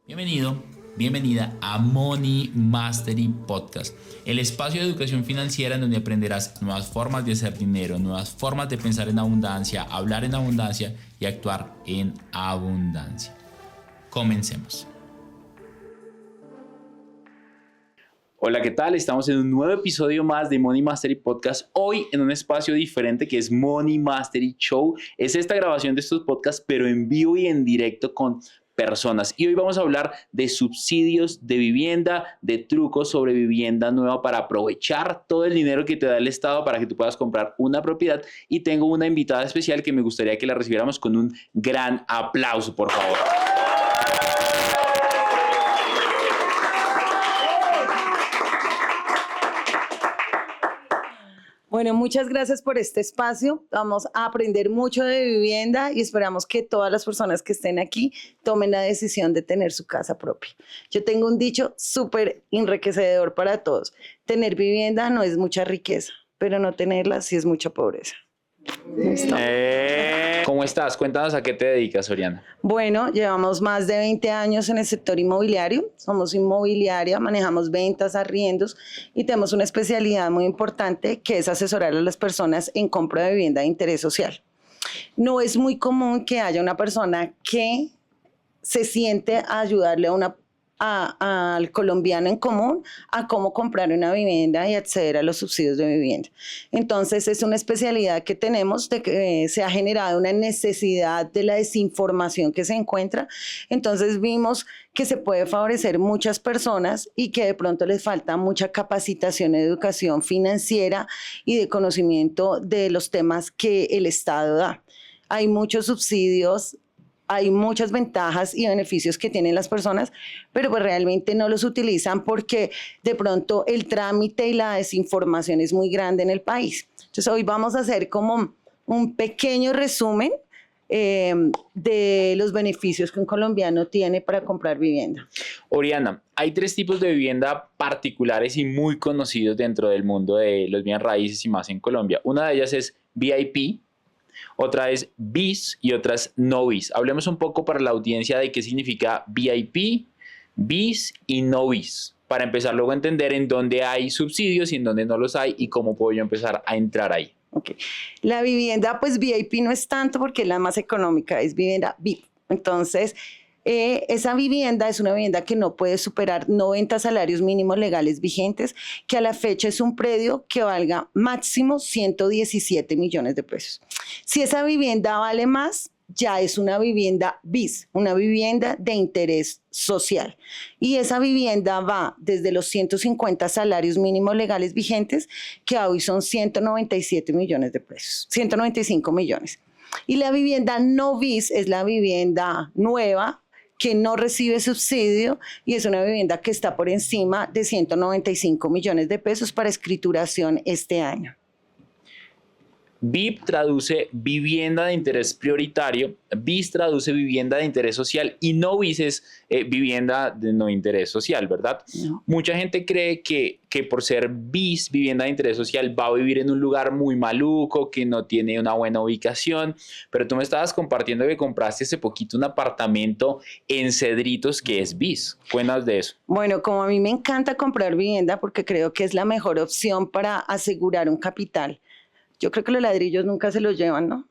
Bienvenido, bienvenida a Money Mastery Podcast, el espacio de educación financiera en donde aprenderás nuevas formas de hacer dinero, nuevas formas de pensar en abundancia, hablar en abundancia y actuar en abundancia. Comencemos. Hola, ¿qué tal? Estamos en un nuevo episodio más de Money Mastery Podcast, hoy en un espacio diferente que es Money Mastery Show. Es esta grabación de estos podcasts, pero en vivo y en directo con personas. Y hoy vamos a hablar de subsidios de vivienda, de trucos sobre vivienda nueva para aprovechar todo el dinero que te da el Estado para que tú puedas comprar una propiedad. Y tengo una invitada especial que me gustaría que la recibiéramos con un gran aplauso, por favor. Bueno, muchas gracias por este espacio. Vamos a aprender mucho de vivienda y esperamos que todas las personas que estén aquí tomen la decisión de tener su casa propia. Yo tengo un dicho súper enriquecedor para todos. Tener vivienda no es mucha riqueza, pero no tenerla sí es mucha pobreza. ¿Cómo estás? Cuéntanos a qué te dedicas, Oriana. Bueno, llevamos más de 20 años en el sector inmobiliario. Somos inmobiliaria, manejamos ventas, arriendos y tenemos una especialidad muy importante que es asesorar a las personas en compra de vivienda de interés social. No es muy común que haya una persona que se siente a ayudarle al colombiano en común a cómo comprar una vivienda y acceder a los subsidios de vivienda. Entonces es una especialidad que tenemos de que se ha generado una necesidad de la desinformación que se encuentra. Entonces vimos que se puede favorecer muchas personas y que de pronto les falta mucha capacitación y educación financiera y de conocimiento de los temas que el Estado da. Hay muchos subsidios. Hay muchas ventajas y beneficios que tienen las personas, pero pues realmente no los utilizan porque de pronto el trámite y la desinformación es muy grande en el país. Entonces hoy vamos a hacer como un pequeño resumen de los beneficios que un colombiano tiene para comprar vivienda. Oriana, hay tres tipos de vivienda particulares y muy conocidos dentro del mundo de los bienes raíces y más en Colombia. Una de ellas es VIP, otra es BIS y otra es no BIS. Hablemos un poco para la audiencia de qué significa VIP, BIS y no BIS, para empezar luego a entender en dónde hay subsidios y en dónde no los hay y cómo puedo yo empezar a entrar ahí. Okay. La vivienda, pues VIP no es tanto porque es la más económica, es vivienda VIP. Entonces, esa vivienda es una vivienda que no puede superar 90 salarios mínimos legales vigentes, que a la fecha es un predio que valga máximo 117 millones de pesos. Si esa vivienda vale más, ya es una vivienda BIS, una vivienda de interés social. Y esa vivienda va desde los 150 salarios mínimos legales vigentes, que hoy son 197 millones de pesos, 195 millones. Y la vivienda no BIS es la vivienda nueva, que no recibe subsidio y es una vivienda que está por encima de 195 millones de pesos para escrituración este año. VIP traduce vivienda de interés prioritario, BIS traduce vivienda de interés social y no BIS es vivienda de no interés social, ¿verdad? No. Mucha gente cree que por ser BIS, vivienda de interés social, va a vivir en un lugar muy maluco, que no tiene una buena ubicación, pero tú me estabas compartiendo que compraste hace poquito un apartamento en Cedritos que es BIS. Cuéntanos de eso. Bueno, como a mí me encanta comprar vivienda porque creo que es la mejor opción para asegurar un capital. Yo creo que los ladrillos nunca se los llevan, ¿no?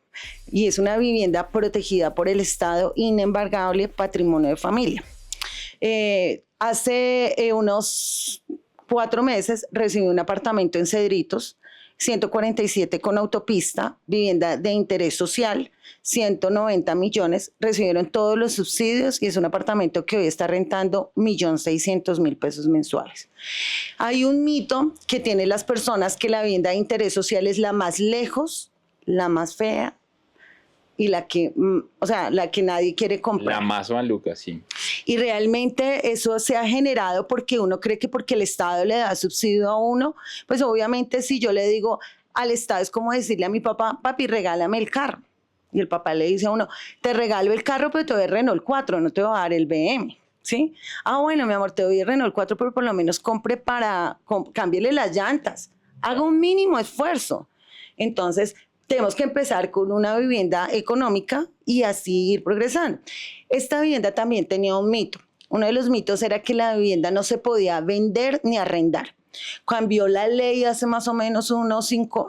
Y es una vivienda protegida por el Estado, inembargable patrimonio de familia. Hace unos 4 meses recibí un apartamento en Cedritos, 147 con autopista, vivienda de interés social, 190 millones, recibieron todos los subsidios y es un apartamento que hoy está rentando 1.600.000 pesos mensuales. Hay un mito que tienen las personas que la vivienda de interés social es la más lejos, la más fea y la que nadie quiere comprar. La más maluca, sí. Y realmente eso se ha generado porque uno cree que porque el Estado le da subsidio a uno, pues obviamente si yo le digo al Estado es como decirle a mi papá, papi, regálame el carro. Y el papá le dice a uno, te regalo el carro, pero te doy el Renault 4, no te voy a dar el BM. ¿Sí? Ah, bueno, mi amor, te doy el Renault 4, pero por lo menos cámbiale las llantas. Haga un mínimo esfuerzo. Entonces, tenemos que empezar con una vivienda económica y así ir progresando. Esta vivienda también tenía un mito. Uno de los mitos era que la vivienda no se podía vender ni arrendar. Cambió la ley hace más o menos unos 5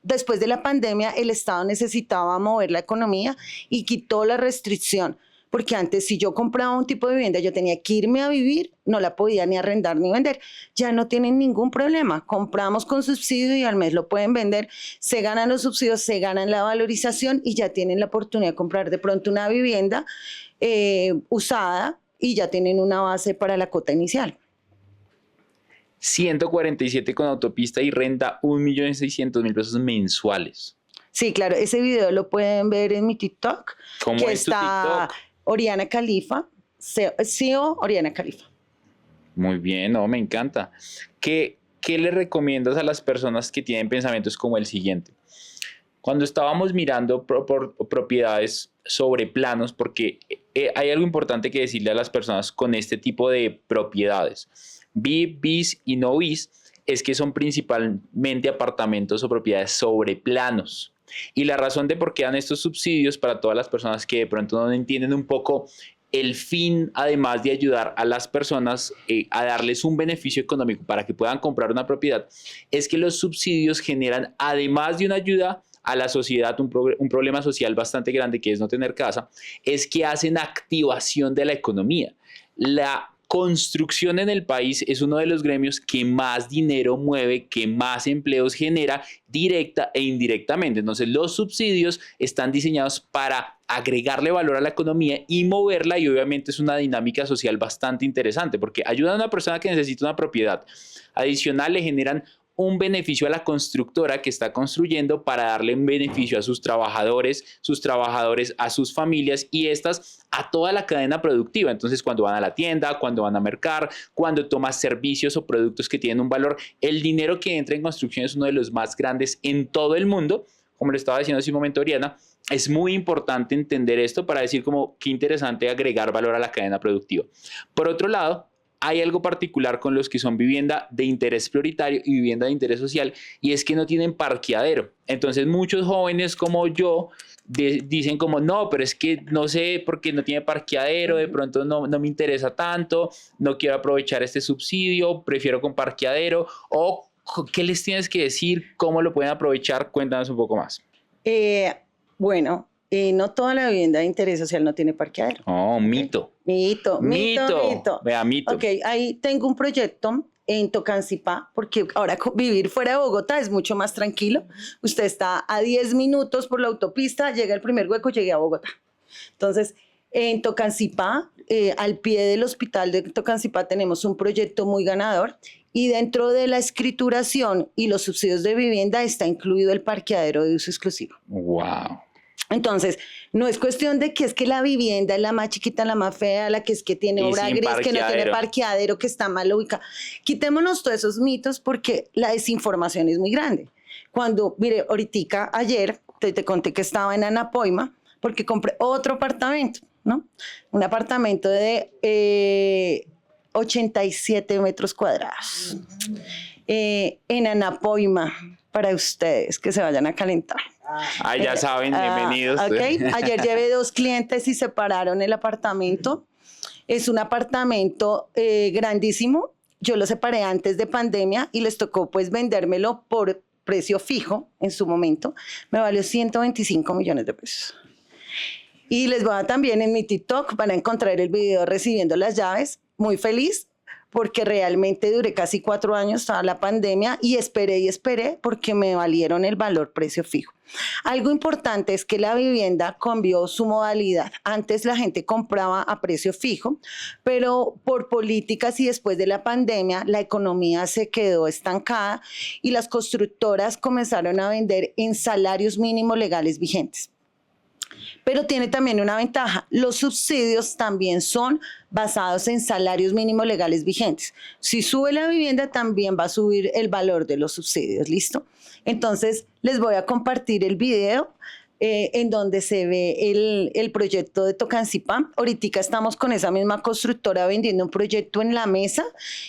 después de la pandemia, el Estado necesitaba mover la economía y quitó la restricción. Porque antes, si yo compraba un tipo de vivienda, yo tenía que irme a vivir, no la podía ni arrendar ni vender. Ya no tienen ningún problema. Compramos con subsidio y al mes lo pueden vender. Se ganan los subsidios, se ganan la valorización y ya tienen la oportunidad de comprar de pronto una vivienda usada y ya tienen una base para la cuota inicial. 147 con autopista y renta 1.600.000 pesos mensuales. Sí, claro, ese video lo pueden ver en mi TikTok. ¿Cómo que es tu está TikTok? Oriana Khalifa, CEO Oriana Khalifa. Muy bien, no, me encanta. ¿Qué le recomiendas a las personas que tienen pensamientos como el siguiente? Cuando estábamos mirando propiedades sobre planos, porque hay algo importante que decirle a las personas con este tipo de propiedades, BIP, BIS y no BIS, es que son principalmente apartamentos o propiedades sobre planos. Y la razón de por qué dan estos subsidios para todas las personas que de pronto no entienden un poco el fin, además de ayudar a las personas a darles un beneficio económico para que puedan comprar una propiedad, es que los subsidios generan, además de una ayuda a la sociedad, un problema social bastante grande que es no tener casa, es que hacen activación de la economía. La construcción en el país es uno de los gremios que más dinero mueve, que más empleos genera directa e indirectamente. Entonces los subsidios están diseñados para agregarle valor a la economía y moverla, y obviamente es una dinámica social bastante interesante porque ayudan a una persona que necesita una propiedad. Adicional, le generan un beneficio a la constructora que está construyendo para darle un beneficio a sus trabajadores a sus familias y estas a toda la cadena productiva. Entonces, cuando van a la tienda, cuando van a mercar, cuando tomas servicios o productos que tienen un valor, el dinero que entra en construcción es uno de los más grandes en todo el mundo. Como le estaba diciendo hace un momento Oriana, es muy importante entender esto para decir como qué interesante agregar valor a la cadena productiva. Por otro lado, hay algo particular con los que son vivienda de interés prioritario y vivienda de interés social, y es que no tienen parqueadero. Entonces muchos jóvenes como yo dicen como no, pero es que no sé por qué no tiene parqueadero, de pronto no me interesa tanto, no quiero aprovechar este subsidio, prefiero con parqueadero. O ¿qué les tienes que decir? ¿Cómo lo pueden aprovechar? Cuéntanos un poco más. Bueno, no toda la vivienda de interés social no tiene parqueadero. Oh, mito. Mito. Vea, mito. Ok, ahí tengo un proyecto en Tocancipá, porque ahora vivir fuera de Bogotá es mucho más tranquilo. Usted está a 10 minutos por la autopista, llega el primer hueco, llegué a Bogotá. Entonces, en Tocancipá, al pie del hospital de Tocancipá, tenemos un proyecto muy ganador y dentro de la escrituración y los subsidios de vivienda está incluido el parqueadero de uso exclusivo. Wow. Entonces, no es cuestión de que es que la vivienda es la más chiquita, la más fea, la que es que tiene obra gris, que no tiene parqueadero, que está mal ubicada. Quitémonos todos esos mitos porque la desinformación es muy grande. Cuando, mire, ahorita, ayer, te conté que estaba en Anapoima porque compré otro apartamento, ¿no? Un apartamento de 87 metros cuadrados en Anapoima para ustedes que se vayan a calentar. Ya saben, bienvenidos. Okay. Ayer llevé 2 clientes y separaron el apartamento. Es un apartamento grandísimo. Yo lo separé antes de pandemia y les tocó pues vendérmelo por precio fijo en su momento. Me valió 125 millones de pesos. Y les voy a también en mi TikTok, van a encontrar el video recibiendo las llaves. Muy feliz porque realmente duré casi 4 años toda la pandemia y esperé porque me valieron el valor precio fijo. Algo importante es que la vivienda cambió su modalidad. Antes la gente compraba a precio fijo, pero por políticas y después de la pandemia la economía se quedó estancada y las constructoras comenzaron a vender en salarios mínimos legales vigentes. Pero tiene también una ventaja, los subsidios también son basados en salarios mínimos legales vigentes. Si sube la vivienda, también va a subir el valor de los subsidios, ¿listo? Entonces, les voy a compartir el video en donde se ve el proyecto de Tocancipá. Ahorita estamos con esa misma constructora vendiendo un proyecto en La Mesa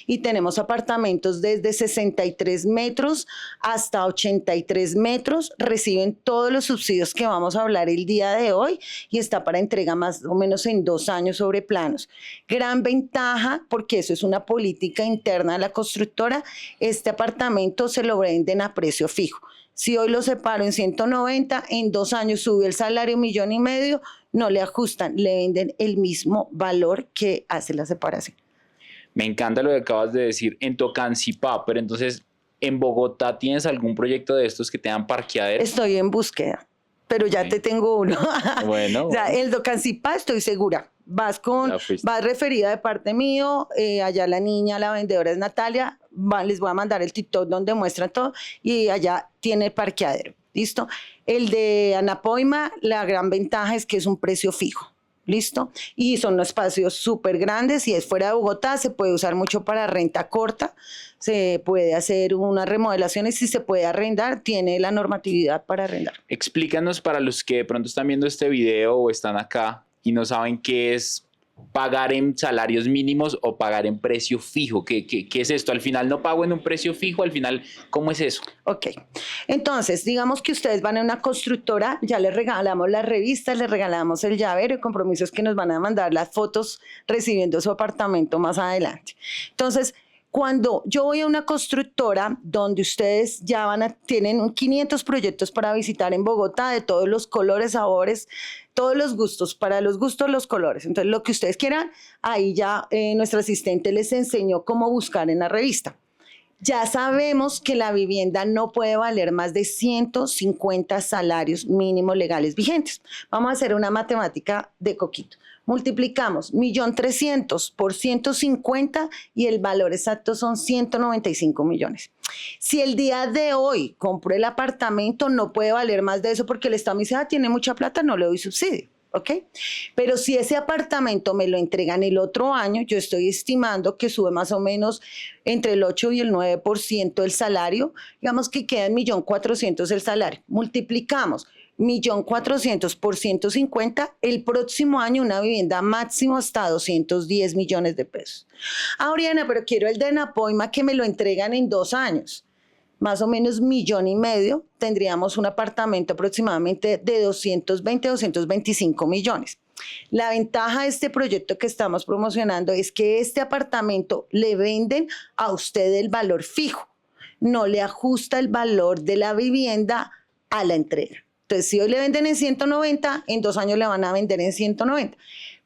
y tenemos apartamentos desde 63 metros hasta 83 metros. Reciben todos los subsidios que vamos a hablar el día de hoy y está para entrega más o menos en 2 años sobre planos. Gran ventaja, porque eso es una política interna de la constructora, este apartamento se lo venden a precio fijo. Si hoy lo separo en 190, en 2 años sube el salario 1,5 millones, no le ajustan, le venden el mismo valor que hace la separación. Me encanta lo que acabas de decir en Tocancipá, pero entonces, ¿en Bogotá tienes algún proyecto de estos que tengan parqueaderos? Estoy en búsqueda, pero ya te tengo uno. Bueno. O sea, el Tocancipá estoy segura. Vas referida de parte mío, allá la niña, la vendedora es Natalia, les voy a mandar el TikTok donde muestran todo y allá tiene parqueadero, ¿listo? El de Anapoima, la gran ventaja es que es un precio fijo, ¿listo? Y son espacios súper grandes y es fuera de Bogotá, se puede usar mucho para renta corta, se puede hacer unas remodelaciones y se puede arrendar, tiene la normatividad para arrendar. Explícanos para los que de pronto están viendo este video o están acá y no saben qué es pagar en salarios mínimos o pagar en precio fijo. ¿Qué es esto? Al final no pago en un precio fijo, al final, ¿cómo es eso? Ok, entonces, digamos que ustedes van a una constructora, ya les regalamos las revistas, les regalamos el llavero y compromisos que nos van a mandar las fotos recibiendo su apartamento más adelante. Entonces, cuando yo voy a una constructora donde ustedes ya tienen 500 proyectos para visitar en Bogotá de todos los colores, sabores, todos los gustos, para los gustos, los colores. Entonces, lo que ustedes quieran, ahí ya nuestro asistente les enseñó cómo buscar en la revista. Ya sabemos que la vivienda no puede valer más de 150 salarios mínimos legales vigentes. Vamos a hacer una matemática de coquito. Multiplicamos 1.300.000 por 150 y el valor exacto son 195 millones. Si el día de hoy compro el apartamento, no puede valer más de eso porque el Estado me dice, tiene mucha plata, no le doy subsidio. ¿Ok? Pero si ese apartamento me lo entregan el otro año, yo estoy estimando que sube más o menos entre el 8 y el 9% el salario, digamos que queda en 1.400.000 el salario. Multiplicamos 1.400.000 por 150, el próximo año una vivienda máximo hasta 210 millones de pesos. Oriana, pero quiero el de Anapoima que me lo entregan en 2 años. Más o menos 1,5 millones, tendríamos un apartamento aproximadamente de 220, 225 millones. La ventaja de este proyecto que estamos promocionando es que este apartamento le venden a usted el valor fijo, no le ajusta el valor de la vivienda a la entrega. Entonces, si hoy le venden en 190, en 2 años le van a vender en 190.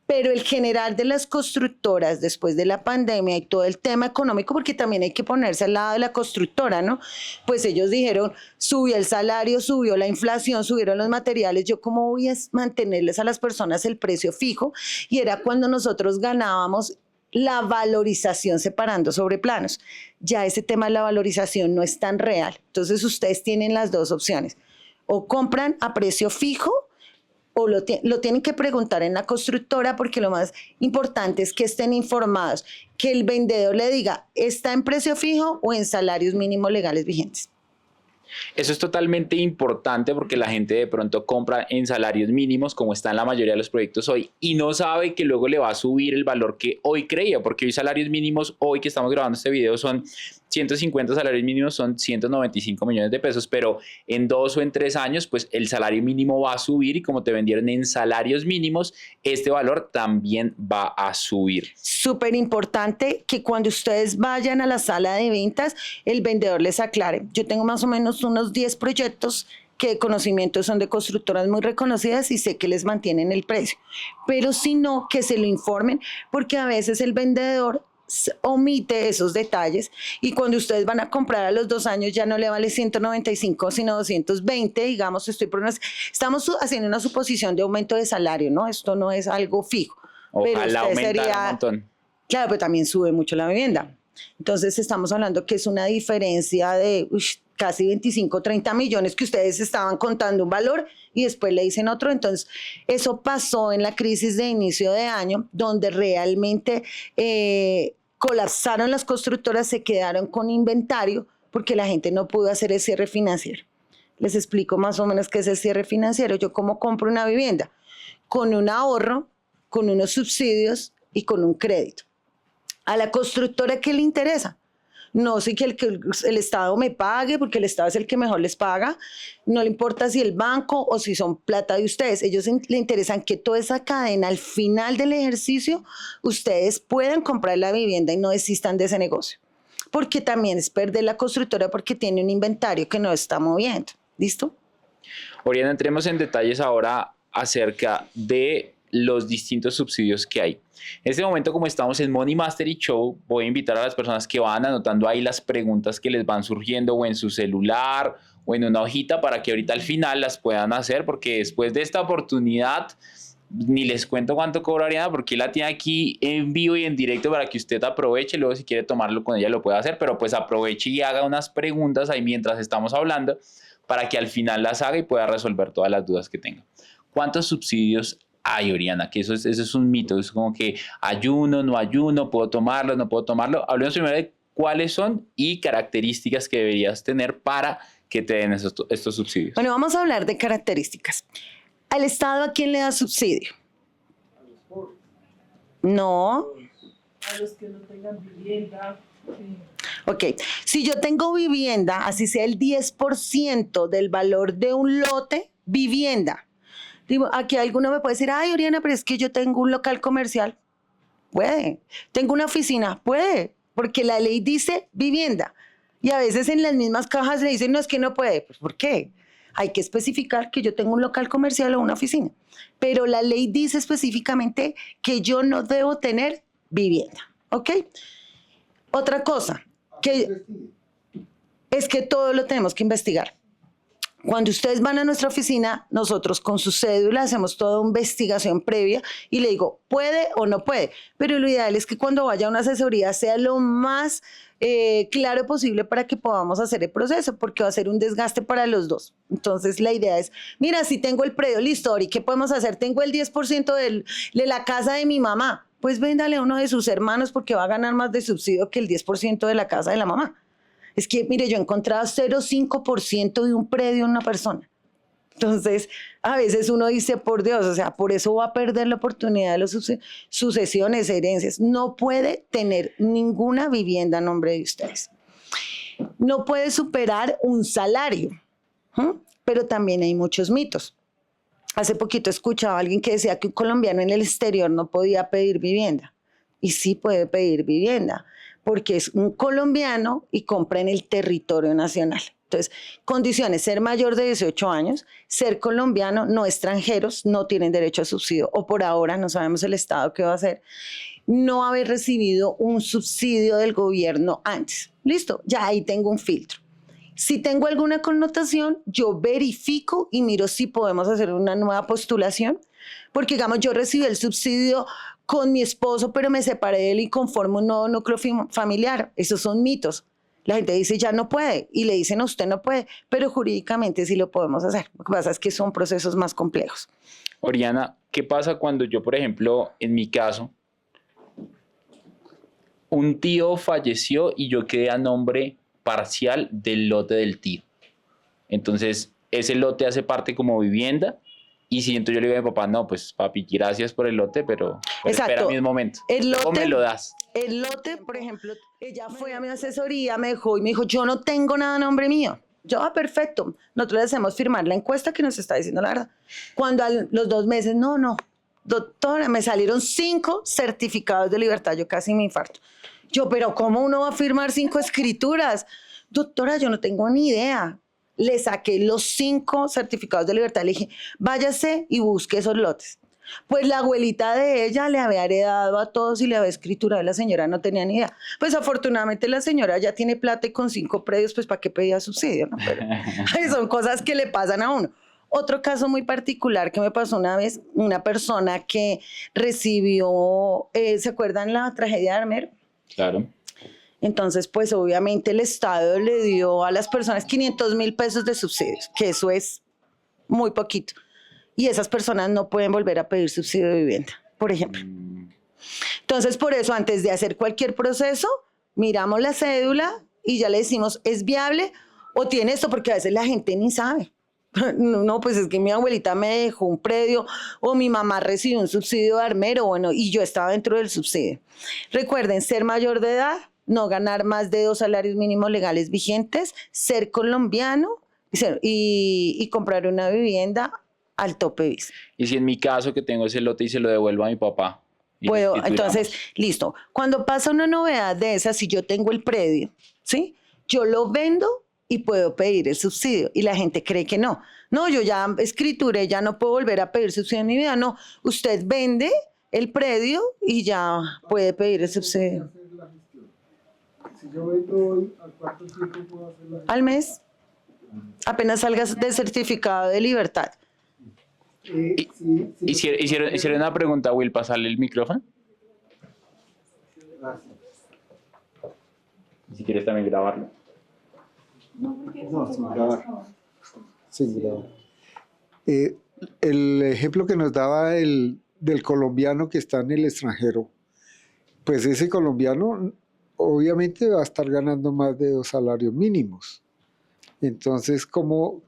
Pero el general de las constructoras, después de la pandemia y todo el tema económico, porque también hay que ponerse al lado de la constructora, ¿no? Pues ellos dijeron, subió el salario, subió la inflación, subieron los materiales, ¿yo cómo voy a mantenerles a las personas el precio fijo? Y era cuando nosotros ganábamos la valorización separando sobre planos. Ya ese tema de la valorización no es tan real. Entonces ustedes tienen las dos opciones. O compran a precio fijo, o lo tienen que preguntar en la constructora, porque lo más importante es que estén informados, que el vendedor le diga, ¿está en precio fijo o en salarios mínimos legales vigentes? Eso es totalmente importante porque la gente de pronto compra en salarios mínimos, como está en la mayoría de los proyectos hoy, y no sabe que luego le va a subir el valor que hoy creía, porque hoy salarios mínimos, hoy que estamos grabando este video, son 150 salarios mínimos, son 195 millones de pesos, pero en 2 o en 3 años, pues el salario mínimo va a subir y como te vendieron en salarios mínimos, este valor también va a subir. Súper importante que cuando ustedes vayan a la sala de ventas, el vendedor les aclare. Yo tengo más o menos unos 10 proyectos que de conocimiento son de constructoras muy reconocidas y sé que les mantienen el precio, pero si no, que se lo informen, porque a veces el vendedor omite esos detalles y cuando ustedes van a comprar a los 2 años ya no le vale 195 sino 220, digamos, estamos haciendo una suposición de aumento de salario, ¿no? Esto no es algo fijo. Ojalá aumentara un montón. Claro, pero también sube mucho la vivienda. Entonces estamos hablando que es una diferencia de casi 25, 30 millones que ustedes estaban contando un valor y después le dicen otro. Entonces eso pasó en la crisis de inicio de año, donde realmente colapsaron las constructoras, se quedaron con inventario porque la gente no pudo hacer el cierre financiero. Les explico más o menos qué es el cierre financiero. Yo cómo compro una vivienda, con un ahorro, con unos subsidios y con un crédito. A la constructora, ¿qué le interesa? No sé que el Estado me pague, porque el Estado es el que mejor les paga. No le importa si el banco o si son plata de ustedes. Ellos le interesan que toda esa cadena, al final del ejercicio, ustedes puedan comprar la vivienda y no desistan de ese negocio. Porque también es perder la constructora porque tiene un inventario que no está moviendo. ¿Listo? Oriana, entremos en detalles ahora acerca de los distintos subsidios que hay. En este momento, como estamos en Money Mastery Show, voy a invitar a las personas que van anotando ahí las preguntas que les van surgiendo o en su celular o en una hojita para que ahorita al final las puedan hacer, porque después de esta oportunidad ni les cuento cuánto cobra Oriana porque la tiene aquí en vivo y en directo para que usted aproveche. Luego si quiere tomarlo con ella lo puede hacer, pero pues aproveche y haga unas preguntas ahí mientras estamos hablando para que al final las haga y pueda resolver todas las dudas que tenga. ¿Cuántos subsidios hay, Oriana? Que eso es un mito, es como que ayuno, no ayuno, puedo tomarlo, no puedo tomarlo. Hablemos primero de cuáles son y características que deberías tener para que te den estos subsidios. Bueno, vamos a hablar de características. ¿Al Estado a quién le da subsidio? A los pobres, No. a los que no tengan vivienda. Ok, si yo tengo vivienda, así sea el 10% del valor de un lote, vivienda. Digo, aquí alguno me puede decir, ay, Oriana, pero es que yo tengo un local comercial. Puede. Tengo una oficina. Puede. Porque la ley dice vivienda. Y a veces en las mismas cajas le dicen, no, es que no puede. Pues, ¿por qué? Hay que especificar que yo tengo un local comercial o una oficina. Pero la ley dice específicamente que yo no debo tener vivienda. ¿Ok? Otra cosa, que es que todo lo tenemos que investigar. Cuando ustedes van a nuestra oficina, nosotros con su cédula hacemos toda una investigación previa y le digo, ¿puede o no puede? Pero lo ideal es que cuando vaya a una asesoría sea lo más claro posible para que podamos hacer el proceso, porque va a ser un desgaste para los dos. Entonces la idea es, mira, si tengo el predio, listo, Ori, ¿qué podemos hacer? Tengo el 10% de la casa de mi mamá. Pues véndale a uno de sus hermanos porque va a ganar más de subsidio que el 10% de la casa de la mamá. Es que, mire, yo he encontrado 0,5% de un predio en una persona. Entonces, a veces uno dice, por Dios, o sea, por eso va a perder la oportunidad de las sucesiones, herencias. No puede tener ninguna vivienda a nombre de ustedes. No puede superar un salario, pero también hay muchos mitos. Hace poquito escuchaba a alguien que decía que un colombiano en el exterior no podía pedir vivienda. Y sí puede pedir vivienda, porque es un colombiano y compra en el territorio nacional. Entonces, condiciones: ser mayor de 18 años, ser colombiano, no extranjeros, no tienen derecho a subsidio, o por ahora no sabemos el Estado qué va a hacer, no haber recibido un subsidio del gobierno antes. Listo, ya ahí tengo un filtro. Si tengo alguna connotación, yo verifico y miro si podemos hacer una nueva postulación, porque digamos, yo recibí el subsidio con mi esposo, pero me separé de él y conformo un nuevo núcleo familiar. Esos son mitos. La gente dice ya no puede y le dicen a usted no puede, pero jurídicamente sí lo podemos hacer. Lo que pasa es que son procesos más complejos. Oriana, ¿qué pasa cuando yo, por ejemplo, en mi caso, un tío falleció y yo quedé a nombre parcial del lote del tío? Entonces, ese lote hace parte como vivienda. Y si entonces yo le digo a mi papá, no, pues papi, gracias por el lote, pero espera mi momento. ¿Cómo me lo das? El lote, por ejemplo, ella fue a mi asesoría, me dijo, yo no tengo nada a nombre mío. Yo, perfecto. Nosotros le hacemos firmar la encuesta que nos está diciendo la verdad. Cuando a los 2 meses, no, doctora, me salieron 5 certificados de libertad, yo casi me infarto. Yo, pero ¿cómo uno va a firmar 5 escrituras? Doctora, yo no tengo ni idea. Le saqué los 5 certificados de libertad. Le dije, váyase y busque esos lotes. Pues la abuelita de ella le había heredado a todos y le había escriturado. La señora no tenía ni idea. Pues afortunadamente la señora ya tiene plata y con 5 predios, pues ¿para qué pedía subsidio? ¿No? Pero son cosas que le pasan a uno. Otro caso muy particular que me pasó una vez, una persona que recibió, ¿se acuerdan la tragedia de Armero? Claro. Entonces, pues obviamente el Estado le dio a las personas 500,000 pesos de subsidios, que eso es muy poquito. Y esas personas no pueden volver a pedir subsidio de vivienda, por ejemplo. Entonces, por eso, antes de hacer cualquier proceso, miramos la cédula y ya le decimos, ¿es viable o tiene esto, porque a veces la gente ni sabe. No, pues es que mi abuelita me dejó un predio o mi mamá recibió un subsidio de armero, bueno, y yo estaba dentro del subsidio. Recuerden, ser mayor de edad, no ganar más de 2 salarios mínimos legales vigentes, ser colombiano y comprar una vivienda al tope BIS. Y si en mi caso que tengo ese lote y se lo devuelvo a mi papá. Y lo Puedo, escrituramos. entonces, listo. Cuando pasa una novedad de esas, si yo tengo el predio, ¿sí? Yo lo vendo y puedo pedir el subsidio. Y la gente cree que no. No, yo ya escrituré, ya no puedo volver a pedir subsidio en mi vida. No, usted vende el predio y ya puede pedir el subsidio. Si yo vendo hoy, ¿a cuánto tiempo puedo hacer la gestión? Al mes, apenas salgas del certificado de libertad. Hicieron una pregunta, Will, pasarle el micrófono. Gracias. Si quieres también grabarlo. No, sin grabar. Sin grabar. El ejemplo que nos daba del colombiano que está en el extranjero, pues ese colombiano obviamente va a estar ganando más de 2 salarios mínimos. Entonces, ¿cómo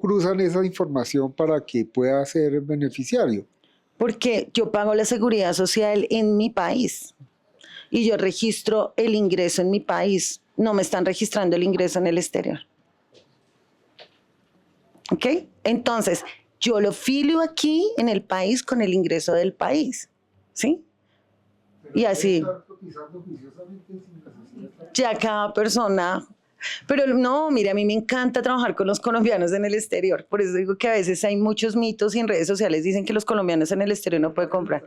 cruzan esa información para que pueda ser beneficiario? Porque yo pago la seguridad social en mi país y yo registro el ingreso en mi país. No me están registrando el ingreso en el exterior. ¿Ok? Entonces, yo lo filio aquí en el país con el ingreso del país. ¿Sí? Y así. Ya cada persona. Pero no, mire, a mí me encanta trabajar con los colombianos en el exterior. Por eso digo que a veces hay muchos mitos y en redes sociales dicen que los colombianos en el exterior no pueden comprar.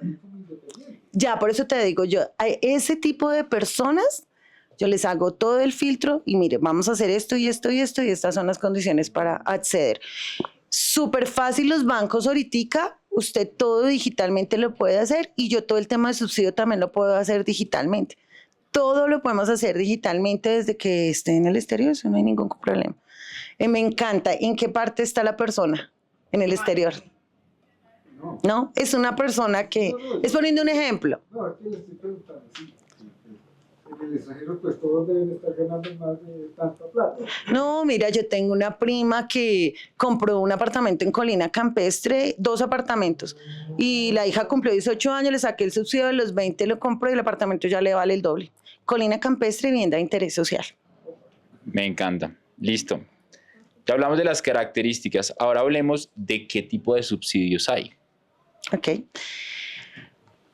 Ya, por eso te digo, yo a ese tipo de personas, yo les hago todo el filtro y mire, vamos a hacer esto y esto y esto y estas son las condiciones para acceder. Súper fácil los bancos ahorita, usted todo digitalmente lo puede hacer y yo todo el tema de subsidio también lo puedo hacer digitalmente. Todo lo podemos hacer digitalmente desde que esté en el exterior, eso no hay ningún problema. Me encanta. ¿En qué parte está la persona? En el exterior. ¿No? Es una persona que... Es poniendo un ejemplo. No, es que le estoy preguntando, sí. En el extranjero, pues todos deben estar ganando más de tanta plata. No, mira, yo tengo una prima que compró un apartamento en Colina Campestre, 2 apartamentos, y la hija cumplió 18 años, le saqué el subsidio de los 20, lo compró y el apartamento ya le vale el doble. Colina Campestre, vivienda de interés social. Me encanta. Listo. Ya hablamos de las características. Ahora hablemos de qué tipo de subsidios hay. Ok.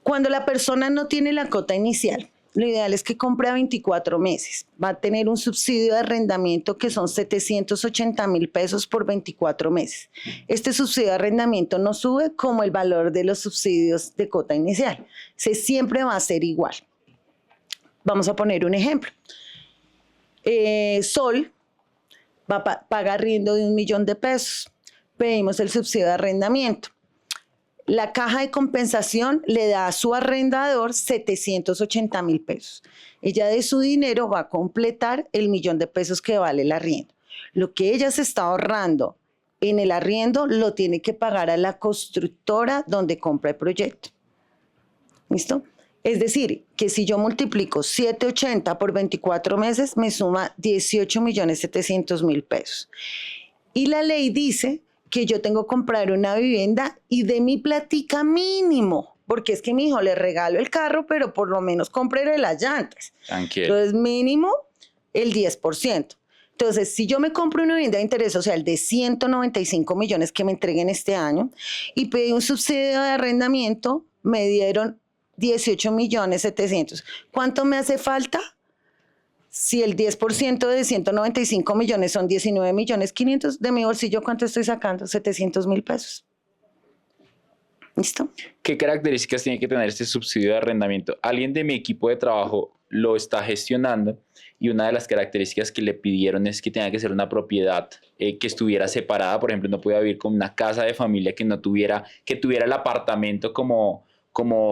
Cuando la persona no tiene la cuota inicial, lo ideal es que compre a 24 meses. Va a tener un subsidio de arrendamiento que son 780,000 pesos por 24 meses. Este subsidio de arrendamiento no sube como el valor de los subsidios de cuota inicial. Siempre va a ser igual. Vamos a poner un ejemplo. Sol paga arriendo de 1.000.000 de pesos. Pedimos el subsidio de arrendamiento. La caja de compensación le da a su arrendador 780,000 pesos. Ella de su dinero va a completar el 1.000.000 de pesos que vale el arriendo. Lo que ella se está ahorrando en el arriendo lo tiene que pagar a la constructora donde compra el proyecto. ¿Listo? Es decir, que si yo multiplico 780 por 24 meses, me suma 18.700.000 pesos. Y la ley dice que yo tengo que comprar una vivienda y de mi platica mínimo, porque es que mi hijo le regalo el carro, pero por lo menos compré las llantas. Tranquilo. Entonces, mínimo el 10%. Entonces, si yo me compro una vivienda de interés social de 195 millones que me entreguen este año y pedí un subsidio de arrendamiento, me dieron 18.700.000. ¿Cuánto me hace falta? Si el 10% de 195 millones son 19.500.000, de mi bolsillo, ¿cuánto estoy sacando? 700.000 pesos. ¿Listo? ¿Qué características tiene que tener este subsidio de arrendamiento? Alguien de mi equipo de trabajo lo está gestionando y una de las características que le pidieron es que tenga que ser una propiedad que estuviera separada. Por ejemplo, no podía vivir con una casa de familia que tuviera el apartamento como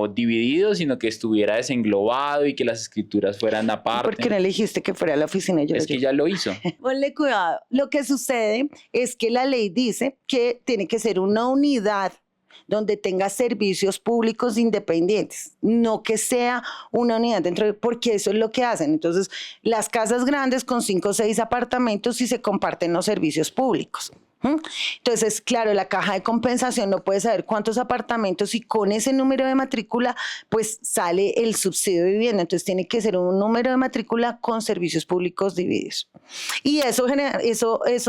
dividido, sino que estuviera desenglobado y que las escrituras fueran aparte. ¿Por qué no elegiste que fuera a la oficina? Es que ya lo hizo. Ponle cuidado. Lo que sucede es que la ley dice que tiene que ser una unidad donde tenga servicios públicos independientes, no que sea una unidad dentro, porque eso es lo que hacen. Entonces, las casas grandes con 5 o 6 apartamentos y se comparten los servicios públicos. Entonces, claro, la caja de compensación no puede saber cuántos apartamentos y con ese número de matrícula, pues sale el subsidio de vivienda. Entonces, tiene que ser un número de matrícula con servicios públicos divididos. Y eso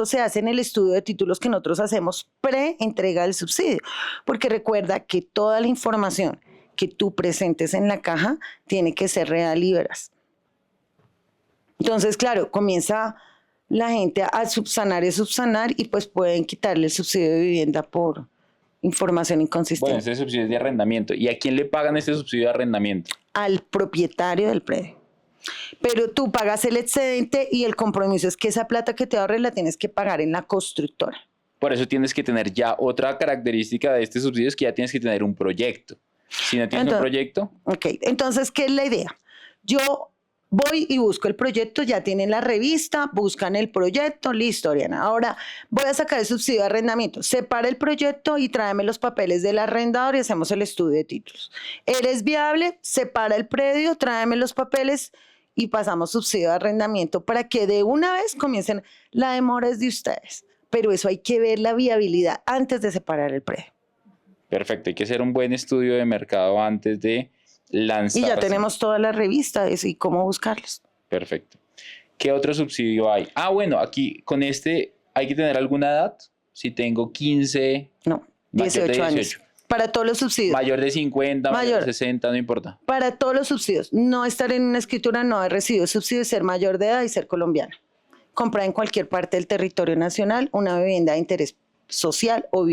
se hace en el estudio de títulos que nosotros hacemos pre-entrega del subsidio, porque recuerda que toda la información que tú presentes en la caja tiene que ser real y veraz. Entonces, claro, comienza la gente a subsanar y pues pueden quitarle el subsidio de vivienda por información inconsistente. Bueno, este subsidio es de arrendamiento. ¿Y a quién le pagan este subsidio de arrendamiento? Al propietario del predio. Pero tú pagas el excedente y el compromiso es que esa plata que te ahorres la tienes que pagar en la constructora. Por eso tienes que tener ya otra característica de este subsidio, es que ya tienes que tener un proyecto. Si no tienes un proyecto... Ok, entonces, ¿qué es la idea? Yo voy y busco el proyecto, ya tienen la revista, buscan el proyecto, listo, Oriana. Ahora voy a sacar el subsidio de arrendamiento. Separa el proyecto y tráeme los papeles del arrendador y hacemos el estudio de títulos. ¿Eres viable? Separa el predio, tráeme los papeles y pasamos subsidio de arrendamiento para que de una vez comiencen. La demora es de ustedes, pero eso hay que ver la viabilidad antes de separar el predio. Perfecto, hay que hacer un buen estudio de mercado antes de lanzar. Y ya tenemos toda la revista y cómo buscarlos. Perfecto. ¿Qué otro subsidio hay? Ah, bueno, aquí con este hay que tener alguna edad. Si tengo 15... No, 18 años. Para todos los subsidios. Mayor de 50, mayor de 60, no importa. Para todos los subsidios. No estar en una escritura, no haber recibido subsidios, ser mayor de edad y ser colombiano. Comprar en cualquier parte del territorio nacional una vivienda de interés social o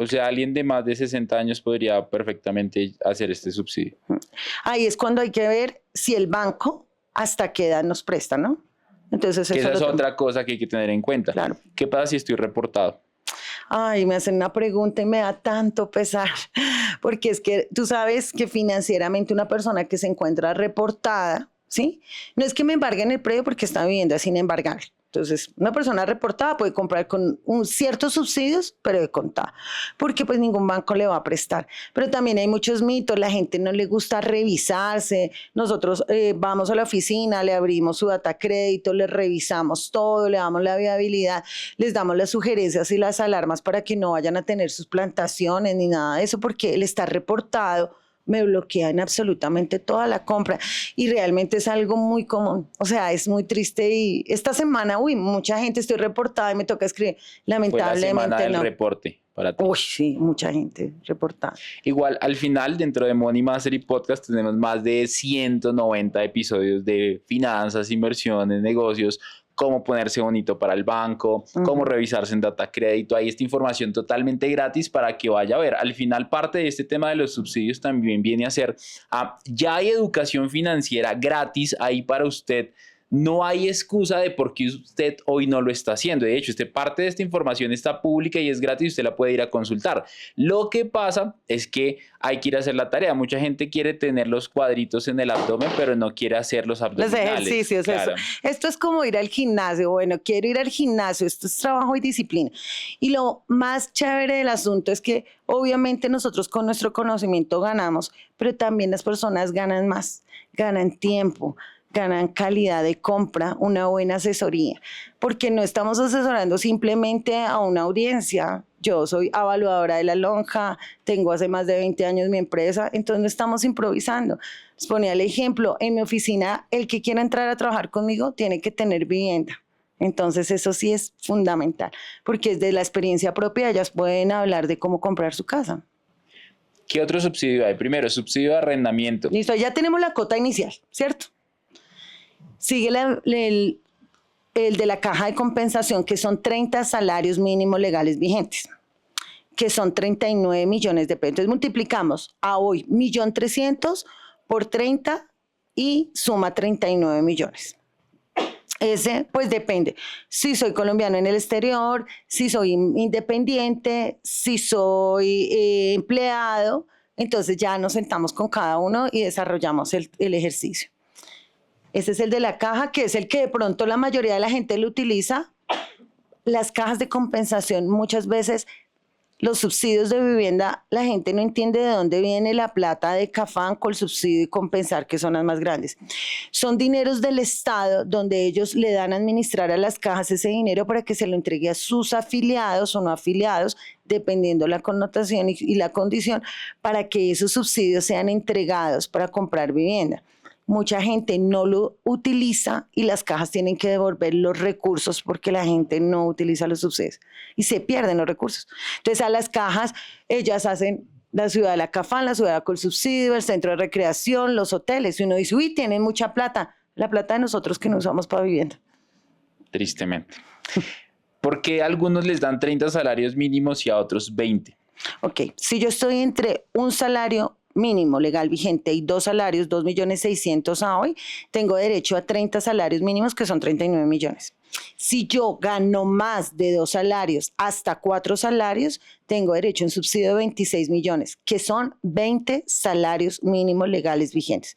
sea, alguien de más de 60 años podría perfectamente hacer este subsidio. Ahí es cuando hay que ver si el banco hasta qué edad nos presta, ¿no? Entonces esa es otra cosa que hay que tener en cuenta. Claro. ¿Qué pasa si estoy reportado? Ay, me hacen una pregunta y me da tanto pesar, porque es que tú sabes que financieramente una persona que se encuentra reportada, ¿sí? No es que me embarguen el predio porque está vivienda sin embargar. Entonces, una persona reportada puede comprar con ciertos subsidios, pero de contado, porque pues ningún banco le va a prestar. Pero también hay muchos mitos, la gente no le gusta revisarse. Nosotros vamos a la oficina, le abrimos su data crédito, le revisamos todo, le damos la viabilidad, les damos las sugerencias y las alarmas para que no vayan a tener sus plantaciones ni nada de eso, porque él está reportado. Me bloquean absolutamente toda la compra y realmente es algo muy común, o sea, es muy triste y esta semana, mucha gente estoy reportada y me toca escribir, lamentablemente fue la semana del no. reporte para ti. Sí, mucha gente reportada. Igual, al final, dentro de Money Mastery Podcast tenemos más de 190 episodios de finanzas, inversiones, negocios, cómo ponerse bonito para el banco, cómo revisarse en data crédito. Hay esta información totalmente gratis para que vaya a ver. Al final, parte de este tema de los subsidios también viene a ser, ya hay educación financiera gratis ahí para usted. No hay excusa de por qué usted hoy no lo está haciendo. De hecho, parte de esta información está pública y es gratis, usted la puede ir a consultar. Lo que pasa es que hay que ir a hacer la tarea. Mucha gente quiere tener los cuadritos en el abdomen, pero no quiere hacer los abdominales. Los ejercicios, claro. Eso. Esto es como ir al gimnasio. Bueno, quiero ir al gimnasio, esto es trabajo y disciplina. Y lo más chévere del asunto es que obviamente nosotros con nuestro conocimiento ganamos, pero también las personas ganan más, ganan tiempo, ganan calidad de compra, una buena asesoría, porque no estamos asesorando simplemente a una audiencia. Yo soy evaluadora de la lonja, tengo hace más de 20 años mi empresa, entonces no estamos improvisando. Les ponía el ejemplo, en mi oficina, el que quiera entrar a trabajar conmigo tiene que tener vivienda. Entonces eso sí es fundamental, porque desde la experiencia propia ellas pueden hablar de cómo comprar su casa. ¿Qué otro subsidio hay? Primero, subsidio de arrendamiento. Listo, ya tenemos la cuota inicial, ¿cierto? Sigue el de la caja de compensación, que son 30 salarios mínimos legales vigentes, que son 39 millones de pesos. Entonces multiplicamos a hoy 1.300.000 por 30 y suma 39 millones. Ese, pues depende. Si soy colombiano en el exterior, si soy independiente, si soy empleado, entonces ya nos sentamos con cada uno y desarrollamos el ejercicio. Ese es el de la caja, que es el que de pronto la mayoría de la gente lo utiliza. Las cajas de compensación muchas veces Los subsidios de vivienda, la gente no entiende de dónde viene la plata de Cafanco, el subsidio y compensar, que son las más grandes. Son dineros del Estado donde ellos le dan a administrar a las cajas ese dinero para que se lo entregue a sus afiliados o no afiliados, dependiendo la connotación y la condición, para que esos subsidios sean entregados para comprar vivienda. Mucha gente no lo utiliza y las cajas tienen que devolver los recursos porque la gente no utiliza los subsidios y se pierden los recursos. Entonces a las cajas ellas hacen la ciudad de la Cafán, la ciudad con subsidio, el centro de recreación, los hoteles. Y uno dice, uy, tienen mucha plata. La plata de nosotros que no usamos para vivienda. Tristemente. ¿Por qué a algunos les dan 30 salarios mínimos y a otros 20? Ok, si yo estoy entre un salario mínimo legal vigente y 2 salarios, 2.600.000 a hoy, tengo derecho a 30 salarios mínimos que son 39 millones. Si yo gano más de 2 salarios hasta 4 salarios, tengo derecho a un subsidio de 26 millones, que son 20 salarios mínimos legales vigentes.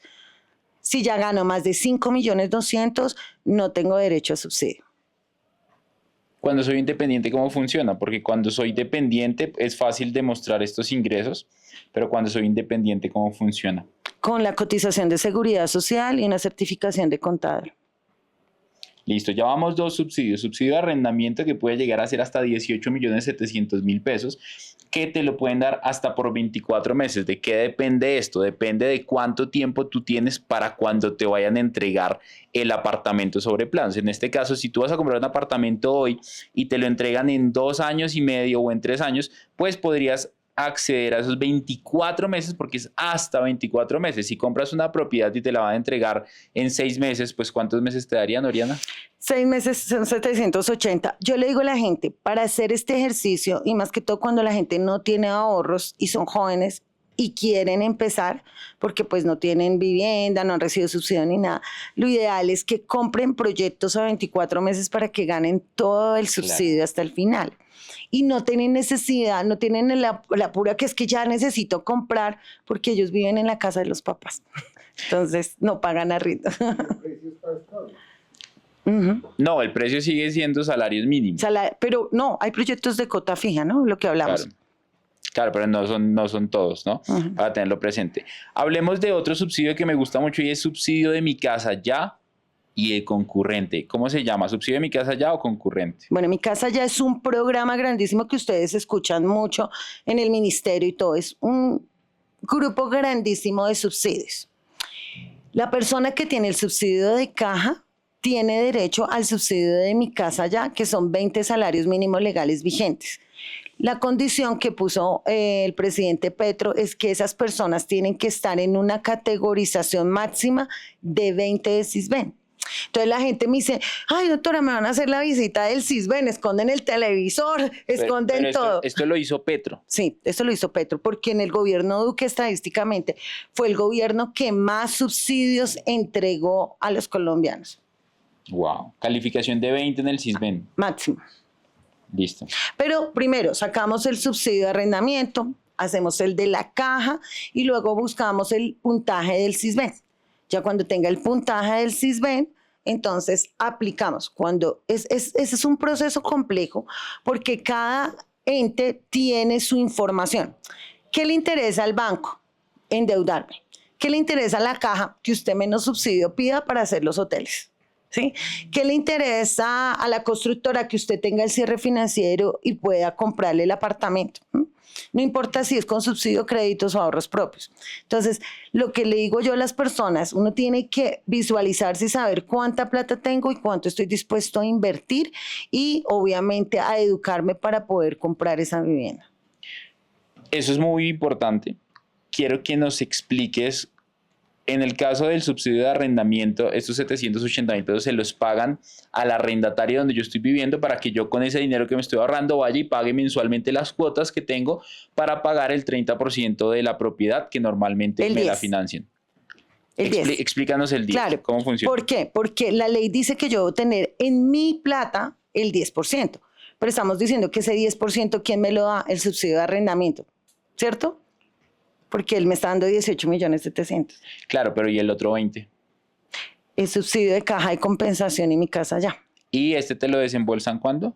Si ya gano más de 5.200.000, no tengo derecho a subsidio. Cuando soy independiente, ¿cómo funciona? Porque cuando soy dependiente es fácil demostrar estos ingresos, pero cuando soy independiente, ¿cómo funciona? Con la cotización de seguridad social y una certificación de contador. Listo, ya vamos 2 subsidios. Subsidio de arrendamiento que puede llegar a ser hasta 18.700.000 pesos, que te lo pueden dar hasta por 24 meses. ¿De qué depende esto? Depende de cuánto tiempo tú tienes para cuando te vayan a entregar el apartamento sobre planos. En este caso, si tú vas a comprar un apartamento hoy y te lo entregan en 2 años y medio o en 3 años, pues podrías acceder a esos 24 meses porque es hasta 24 meses. Si compras una propiedad y te la van a entregar en 6 meses, pues ¿cuántos meses te darían, Oriana? 6 meses son 780. Yo le digo a la gente, para hacer este ejercicio, y más que todo cuando la gente no tiene ahorros y son jóvenes y quieren empezar, porque pues no tienen vivienda, no han recibido subsidio ni nada, lo ideal es que compren proyectos a 24 meses para que ganen todo el subsidio hasta el final. Y no tienen necesidad, no tienen la apura que es que ya necesito comprar porque ellos viven en la casa de los papás. Entonces no pagan arriendo. No, el precio sigue siendo salarios mínimos. Pero no, hay proyectos de cota fija, ¿no? Lo que hablamos. Claro, pero no son todos, ¿no? Para tenerlo presente. Hablemos de otro subsidio que me gusta mucho y es subsidio de Mi Casa Ya y el concurrente. ¿Cómo se llama? ¿Subsidio de Mi Casa Ya o concurrente? Bueno, Mi Casa Ya es un programa grandísimo que ustedes escuchan mucho en el ministerio y todo. Es un grupo grandísimo de subsidios. La persona que tiene el subsidio de caja tiene derecho al subsidio de Mi Casa Ya, que son 20 salarios mínimos legales vigentes. La condición que puso el presidente Petro es que esas personas tienen que estar en una categorización máxima de 20 de Sisbén. Entonces la gente me dice, ay doctora, me van a hacer la visita del Sisbén, esconden el televisor, esconden pero todo. Esto lo hizo Petro. Sí, eso lo hizo Petro, porque en el gobierno Duque estadísticamente fue el gobierno que más subsidios entregó a los colombianos. Wow. Calificación de 20 en el Sisbén. Máximo. Listo. Pero primero sacamos el subsidio de arrendamiento, hacemos el de la caja y luego buscamos el puntaje del Sisbén. Ya cuando tenga el puntaje del Sisbén, entonces aplicamos. Ese es un proceso complejo porque cada ente tiene su información. ¿Qué le interesa al banco? Endeudarme. ¿Qué le interesa a la caja? Que usted menos subsidio pida para hacer los hoteles. ¿Sí? ¿Qué le interesa a la constructora? Que usted tenga el cierre financiero y pueda comprarle el apartamento. No importa si es con subsidio, créditos o ahorros propios. Entonces, lo que le digo yo a las personas, uno tiene que visualizarse y saber cuánta plata tengo y cuánto estoy dispuesto a invertir y obviamente a educarme para poder comprar esa vivienda. Eso es muy importante. Quiero que nos expliques. En el caso del subsidio de arrendamiento, estos 780.000 pesos se los pagan al arrendatario donde yo estoy viviendo para que yo con ese dinero que me estoy ahorrando vaya y pague mensualmente las cuotas que tengo para pagar el 30% de la propiedad que normalmente me la financian. El 10. Explícanos el 10. Claro. ¿Cómo funciona? ¿Por qué? Porque la ley dice que yo debo tener en mi plata el 10%, pero estamos diciendo que ese 10%, ¿quién me lo da? El subsidio de arrendamiento, ¿cierto? Porque él me está dando 18.700.000. Claro, pero ¿y el otro 20? El subsidio de caja de compensación y Mi Casa Ya. ¿Y este te lo desembolsan cuándo?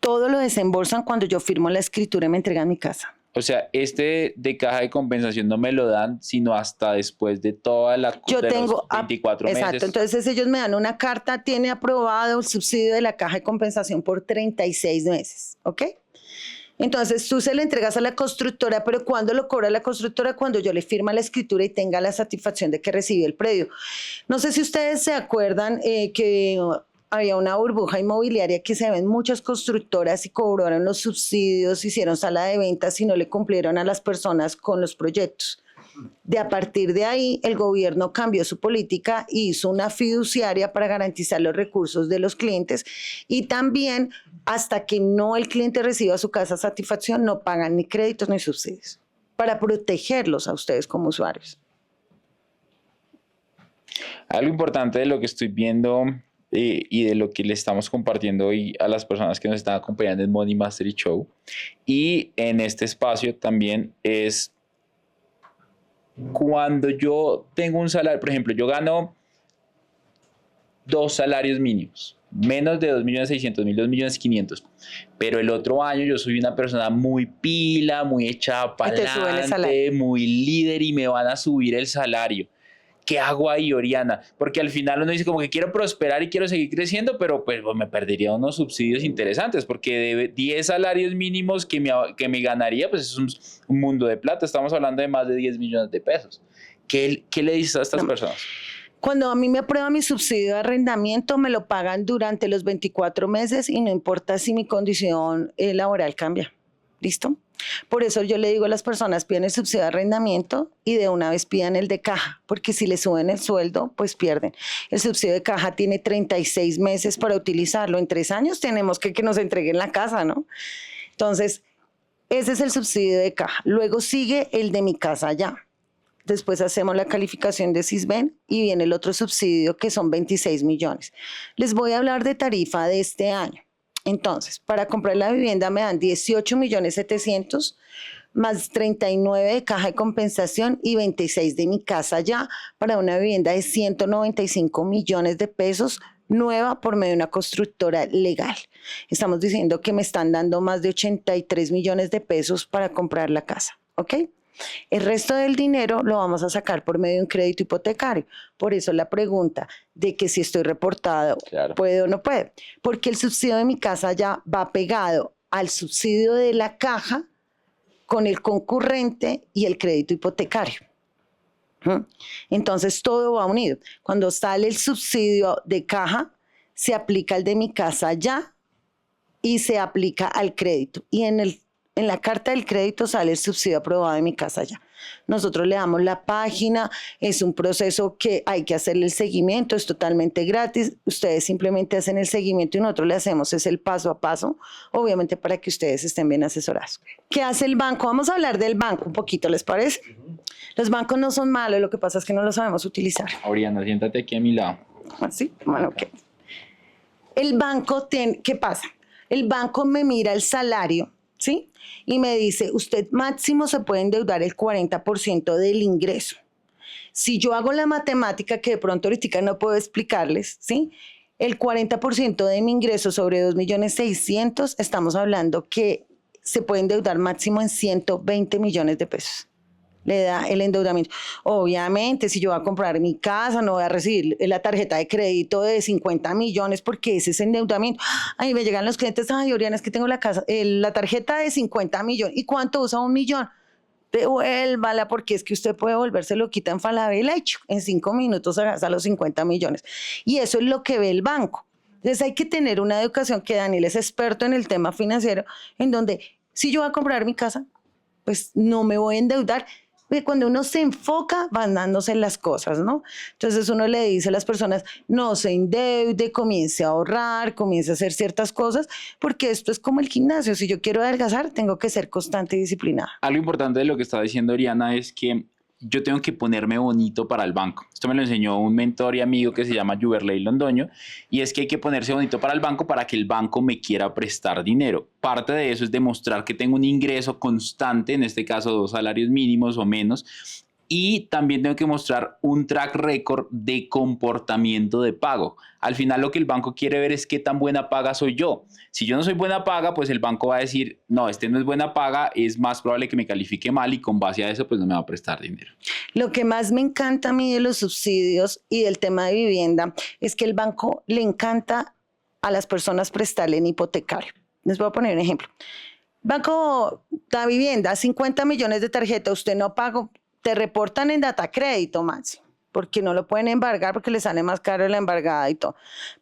todo lo desembolsan cuando yo firmo la escritura y me entregan mi casa. O sea, este de caja de compensación no me lo dan, sino hasta después de toda la Yo de tengo, los 24 exacto, meses. entonces ellos me dan una carta, tiene aprobado el subsidio de la caja de compensación por 36 meses, ¿ok? Entonces tú se lo entregas a la constructora, pero ¿cuándo lo cobra la constructora? Cuando yo le firma la escritura y tenga la satisfacción de que recibió el predio. No sé si ustedes se acuerdan que había una burbuja inmobiliaria que se ven muchas constructoras y cobraron los subsidios, hicieron sala de ventas y no le cumplieron a las personas con los proyectos. A partir de ahí, el gobierno cambió su política e hizo una fiduciaria para garantizar los recursos de los clientes y también hasta que no el cliente reciba su casa satisfacción no pagan ni créditos ni subsidios para protegerlos a ustedes como usuarios. Algo importante de lo que estoy viendo y de lo que le estamos compartiendo hoy a las personas que nos están acompañando en Money Mastery Show y en este espacio también es cuando yo tengo un salario, por ejemplo, yo gano 2 salarios mínimos, menos de 2.600.000, 2.500.000, pero el otro año yo soy una persona muy pila, muy echada para adelante, muy líder y me van a subir el salario. ¿Qué hago ahí, Oriana? Porque al final uno dice como que quiero prosperar y quiero seguir creciendo, pero pues me perdería unos subsidios interesantes, porque de 10 salarios mínimos que me ganaría, pues es un mundo de plata. Estamos hablando de más de 10 millones de pesos. ¿Qué le dices a estas personas? Cuando a mí me aprueban mi subsidio de arrendamiento, me lo pagan durante los 24 meses y no importa si mi condición laboral cambia. ¿Listo? Por eso yo le digo a las personas, piden el subsidio de arrendamiento y de una vez pidan el de caja, porque si le suben el sueldo, pues pierden. El subsidio de caja tiene 36 meses para utilizarlo. En 3 años tenemos que nos entreguen la casa, ¿no? Entonces, ese es el subsidio de caja. Luego sigue el de mi casa ya. Después hacemos la calificación de Sisbén y viene el otro subsidio que son 26 millones. Les voy a hablar de tarifa de este año. Entonces, para comprar la vivienda me dan 18.700.000 más 39 de caja de compensación y 26 de mi casa ya para una vivienda de 195 millones de pesos nueva por medio de una constructora legal. Estamos diciendo que me están dando más de 83 millones de pesos para comprar la casa, ¿ok? El resto del dinero lo vamos a sacar por medio de un crédito hipotecario. Por eso la pregunta de que si estoy reportado, claro, puede o no puede. Porque el subsidio de mi casa ya va pegado al subsidio de la caja con el concurrente y el crédito hipotecario. Entonces todo va unido. Cuando sale el subsidio de caja, se aplica el de mi casa ya y se aplica al crédito. Y en la carta del crédito sale el subsidio aprobado de mi casa ya. Nosotros le damos la página, es un proceso que hay que hacerle el seguimiento, es totalmente gratis. Ustedes simplemente hacen el seguimiento y nosotros le hacemos es el paso a paso, obviamente para que ustedes estén bien asesorados. ¿Qué hace el banco? Vamos a hablar del banco un poquito, ¿les parece? Los bancos no son malos, lo que pasa es que no los sabemos utilizar. Oriana, siéntate aquí a mi lado. ¿Así? Bueno, ok. El banco, ¿qué pasa? El banco me mira el salario, ¿sí? Y me dice, usted máximo se puede endeudar el 40% del ingreso. Si yo hago la matemática que de pronto ahorita no puedo explicarles, ¿sí? El 40% de mi ingreso sobre 2.600.000, estamos hablando que se puede endeudar máximo en 120 millones de pesos. Le da el endeudamiento. Obviamente, si yo voy a comprar mi casa, no voy a recibir la tarjeta de crédito de 50 millones porque ese es endeudamiento. Ay, me llegan los clientes, ay, Oriana, es que tengo la tarjeta de 50 millones. ¿Y cuánto usa 1 millón? Devuélvala porque es que usted puede volverse loquita en Falabella y en 5 minutos se gasta los 50 millones. Y eso es lo que ve el banco. Entonces hay que tener una educación que Daniel es experto en el tema financiero, en donde si yo voy a comprar mi casa, pues no me voy a endeudar. Cuando uno se enfoca, van dándose las cosas, ¿no? Entonces uno le dice a las personas, no se endeude, comience a ahorrar, comience a hacer ciertas cosas, porque esto es como el gimnasio. Si yo quiero adelgazar, tengo que ser constante y disciplinada. Algo importante de lo que está diciendo Oriana es que yo tengo que ponerme bonito para el banco. Esto me lo enseñó un mentor y amigo que se llama Juberley Londoño, y es que hay que ponerse bonito para el banco para que el banco me quiera prestar dinero. Parte de eso es demostrar que tengo un ingreso constante, en este caso 2 salarios mínimos o menos, y también tengo que mostrar un track record de comportamiento de pago. Al final lo que el banco quiere ver es qué tan buena paga soy yo. Si yo no soy buena paga, pues el banco va a decir, no, este no es buena paga, es más probable que me califique mal y con base a eso pues no me va a prestar dinero. Lo que más me encanta a mí de los subsidios y del tema de vivienda es que el banco le encanta a las personas prestarle en hipotecario. Les voy a poner un ejemplo. Banco da vivienda, 50 millones de tarjeta, usted no paga, te reportan en data crédito, Maxi, porque no lo pueden embargar porque le sale más caro la embargada y todo.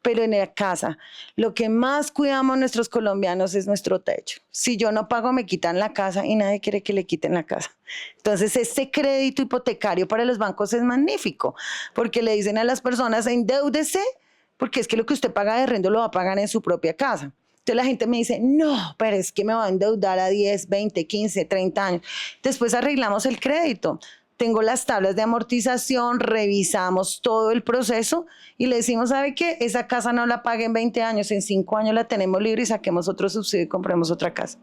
Pero en la casa, lo que más cuidamos nuestros colombianos es nuestro techo. Si yo no pago, me quitan la casa y nadie quiere que le quiten la casa. Entonces, este crédito hipotecario para los bancos es magnífico, porque le dicen a las personas, endeúdese, porque es que lo que usted paga de arriendo lo va a pagar en su propia casa. Entonces la gente me dice, no, pero es que me va a endeudar a 10, 20, 15, 30 años. Después arreglamos el crédito. Tengo las tablas de amortización, revisamos todo el proceso y le decimos, ¿sabe qué? Esa casa no la pague en 20 años, en 5 años la tenemos libre y saquemos otro subsidio y compremos otra casa.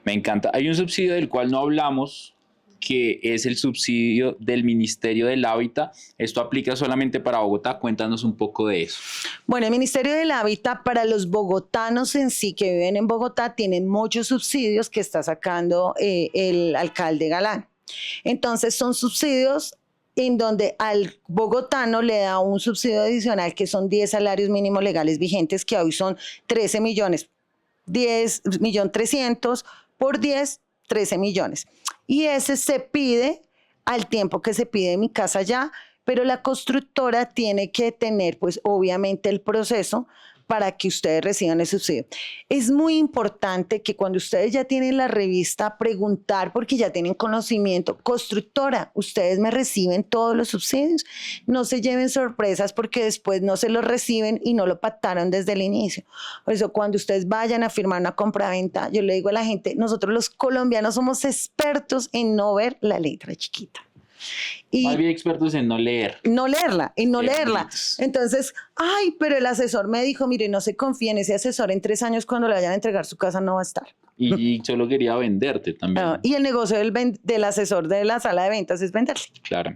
Me encanta. Hay un subsidio del cual no hablamos, que es el subsidio del Ministerio del Hábitat. Esto aplica solamente para Bogotá. Cuéntanos un poco de eso. Bueno, el Ministerio del Hábitat para los bogotanos en sí que viven en Bogotá tiene muchos subsidios que está sacando el alcalde Galán. Entonces son subsidios en donde al bogotano le da un subsidio adicional que son 10 salarios mínimos legales vigentes que hoy son 13 millones, 10.300.000 por 10, 13 millones. Y ese se pide al tiempo que se pide en mi casa ya, pero la constructora tiene que tener, pues obviamente el proceso para que ustedes reciban el subsidio. Es muy importante que cuando ustedes ya tienen la revista, preguntar porque ya tienen conocimiento. Constructora, ustedes me reciben todos los subsidios. No se lleven sorpresas porque después no se los reciben y no lo pactaron desde el inicio. Por eso, cuando ustedes vayan a firmar una compraventa, yo le digo a la gente, nosotros los colombianos somos expertos en no ver la letra chiquita. Y más bien expertos en no leer. No leerla, en no leerla. Entonces, ay, pero el asesor me dijo, mire, no se confíe en ese asesor, en 3 años cuando le vayan a entregar su casa no va a estar. Y solo quería venderte también. Y el negocio del asesor de la sala de ventas es venderle. Claro.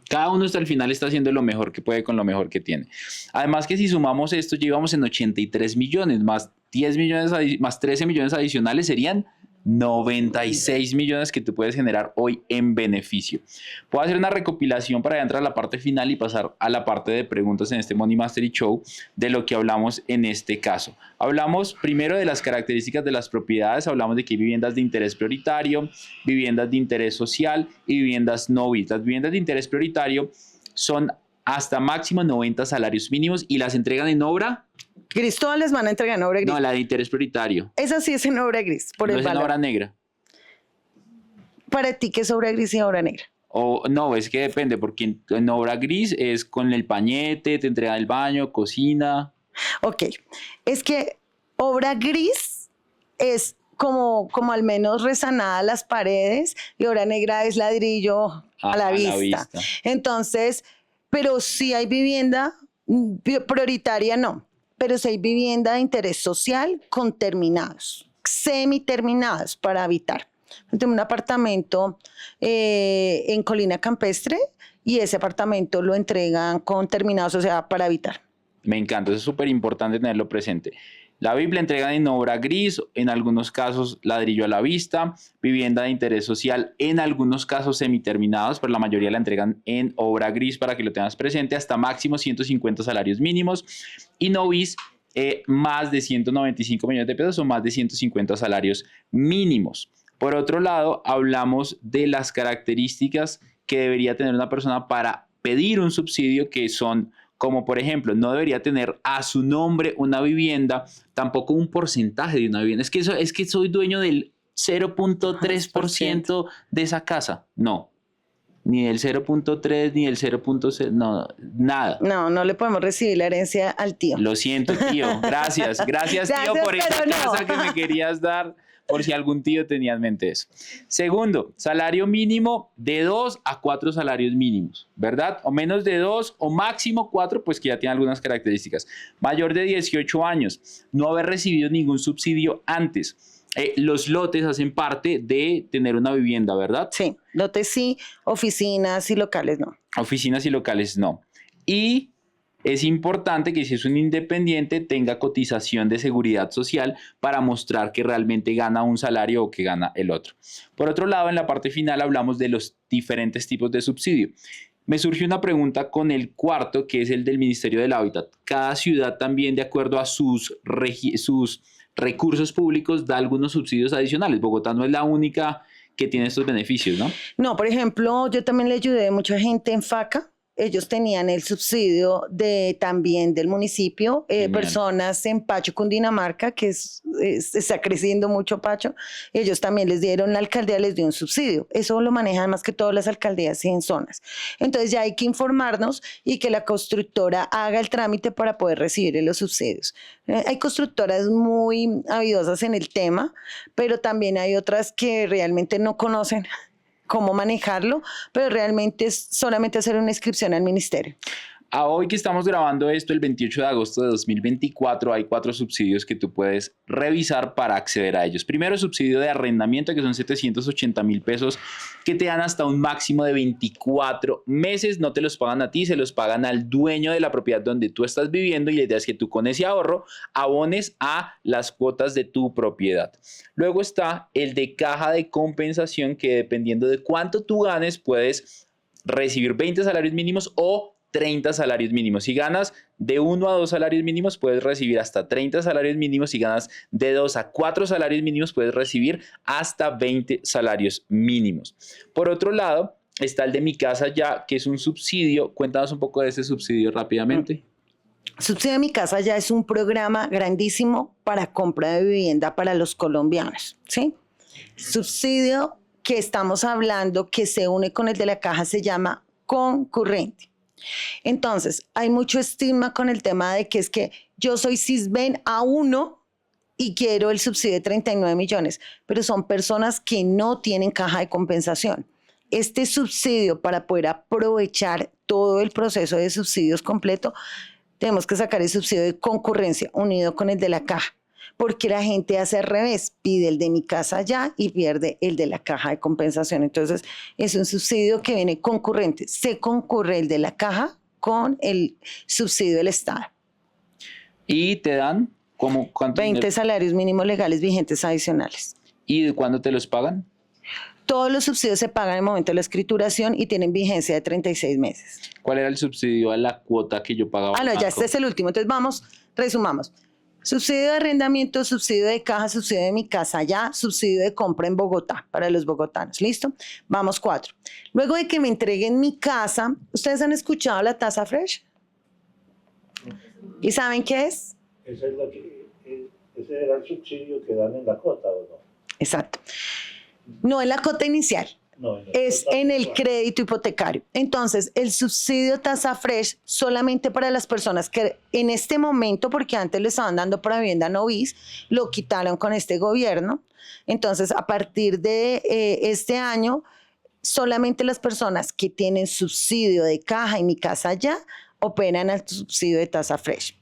Cada uno hasta el final está haciendo lo mejor que puede con lo mejor que tiene. Además que si sumamos esto, ya íbamos en 83 millones, más 10 millones, más 13 millones adicionales serían 96 millones que tú puedes generar hoy en beneficio. Puedo hacer una recopilación para entrar a la parte final y pasar a la parte de preguntas en este Money Mastery Show de lo que hablamos en este caso. Hablamos primero de las características de las propiedades, hablamos de que hay viviendas de interés prioritario, viviendas de interés social y viviendas no BIS. Las viviendas de interés prioritario son hasta máximo 90 salarios mínimos y las entregan en obra. Gris, todas les van a entregar en obra gris. No, la de interés prioritario. Esa sí es en obra gris, por no el es valor. En obra negra. Para ti, ¿qué es obra gris y obra negra? O no, es que depende, porque en obra gris es con el pañete, te entregan el baño, cocina. Ok, es que obra gris es como al menos rezanada las paredes y obra negra es ladrillo a la vista. Entonces, pero si hay vivienda prioritaria, no. Pero si hay vivienda de interés social con terminados, semiterminados para habitar. Tengo un apartamento en Colina Campestre y ese apartamento lo entregan con terminados, o sea, para habitar. Me encanta, eso es súper importante tenerlo presente. La Biblia entregan en obra gris, en algunos casos ladrillo a la vista, vivienda de interés social, en algunos casos semiterminados, pero la mayoría la entregan en obra gris para que lo tengas presente, hasta máximo 150 salarios mínimos, y no BIS, más de 195 millones de pesos o más de 150 salarios mínimos. Por otro lado, hablamos de las características que debería tener una persona para pedir un subsidio, que son como por ejemplo, no debería tener a su nombre una vivienda, tampoco un porcentaje de una vivienda. Es que soy dueño del 0.3% de esa casa. No, ni del 0.3, ni del 0.0, no, nada. No le podemos recibir la herencia al tío. Lo siento, tío. Gracias tío, por esa casa que me querías dar, por si algún tío tenía en mente eso. Segundo, salario mínimo de 2 a 4 salarios mínimos, ¿verdad? O menos de 2 o máximo 4, pues que ya tiene algunas características. Mayor de 18 años, no haber recibido ningún subsidio antes. Los lotes hacen parte de tener una vivienda, ¿verdad? Sí, lotes sí, oficinas y locales no. Oficinas y locales no. Y es importante que si es un independiente tenga cotización de seguridad social para mostrar que realmente gana un salario o que gana el otro. Por otro lado, en la parte final hablamos de los diferentes tipos de subsidio. Me surge una pregunta con el cuarto, que es el del Ministerio del Hábitat. Cada ciudad también, de acuerdo a sus recursos públicos, da algunos subsidios adicionales. Bogotá no es la única que tiene estos beneficios, ¿no? No, por ejemplo, yo también le ayudé a mucha gente en FACA. Ellos tenían el subsidio también del municipio, personas en Pacho, Cundinamarca, que está creciendo mucho Pacho, ellos también les dieron, la alcaldía les dio un subsidio. Eso lo manejan más que todas las alcaldías y en zonas. Entonces ya hay que informarnos y que la constructora haga el trámite para poder recibir los subsidios. Hay constructoras muy habilidosas en el tema, pero también hay otras que realmente no conocen cómo manejarlo, pero realmente es solamente hacer una inscripción al ministerio. A hoy que estamos grabando esto, el 28 de agosto de 2024, hay 4 subsidios que tú puedes revisar para acceder a ellos. Primero, subsidio de arrendamiento, que son 780,000 pesos, que te dan hasta un máximo de 24 meses. No te los pagan a ti, se los pagan al dueño de la propiedad donde tú estás viviendo, y la idea es que tú con ese ahorro abones a las cuotas de tu propiedad. Luego está el de caja de compensación, que dependiendo de cuánto tú ganes, puedes recibir 20 salarios mínimos o 30 salarios mínimos. Si ganas de 1 a 2 salarios mínimos, puedes recibir hasta 30 salarios mínimos. Si ganas de 2 a 4 salarios mínimos, puedes recibir hasta 20 salarios mínimos. Por otro lado, está el de Mi Casa Ya, que es un subsidio. Cuéntanos un poco de ese subsidio rápidamente. Subsidio de Mi Casa Ya es un programa grandísimo para compra de vivienda para los colombianos, ¿sí? Subsidio que estamos hablando, que se une con el de la caja, se llama concurrente. Entonces, hay mucho estigma con el tema de que es que yo soy Sisbén A1 y quiero el subsidio de 39 millones, pero son personas que no tienen caja de compensación. Este subsidio, para poder aprovechar todo el proceso de subsidios completo, tenemos que sacar el subsidio de concurrencia unido con el de la caja, porque la gente hace al revés, pide el de Mi Casa Ya y pierde el de la caja de compensación. Entonces, es un subsidio que viene concurrente. Se concurre el de la caja con el subsidio del Estado. ¿Y te dan como cuánto 20 dinero? salarios mínimos legales vigentes adicionales. ¿Y de cuándo te los pagan? Todos los subsidios se pagan en el momento de la escrituración y tienen vigencia de 36 meses. ¿Cuál era el subsidio a la cuota que yo pagaba? No, ya este es el último. Entonces, vamos, resumamos. Subsidio de arrendamiento, subsidio de caja, subsidio de Mi Casa Ya, subsidio de compra en Bogotá para los bogotanos. ¿Listo? Vamos 4. Luego de que me entreguen mi casa, ¿ustedes han escuchado la tasa fresh? ¿Y saben qué es? Ese era el subsidio que dan en la cuota, ¿o no? Exacto. No en la cuota inicial. No, Es en el crédito hipotecario. Entonces, el subsidio tasa fresh solamente para las personas que en este momento, porque antes le estaban dando para vivienda no bis, lo quitaron con este gobierno. Entonces, a partir de este año, solamente las personas que tienen subsidio de caja y Mi Casa Ya operan al subsidio de tasa fresh.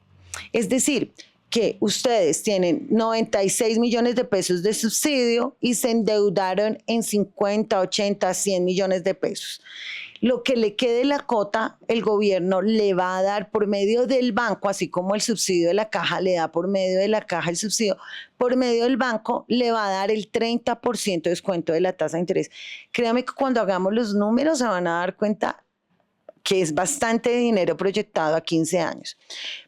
Es decir, que ustedes tienen 96 millones de pesos de subsidio y se endeudaron en 50, 80, 100 millones de pesos. Lo que le quede la cuota, el gobierno le va a dar por medio del banco, así como el subsidio de la caja le da por medio de la caja el subsidio, por medio del banco le va a dar el 30% de descuento de la tasa de interés. Créame que cuando hagamos los números se van a dar cuenta que es bastante dinero proyectado a 15 años.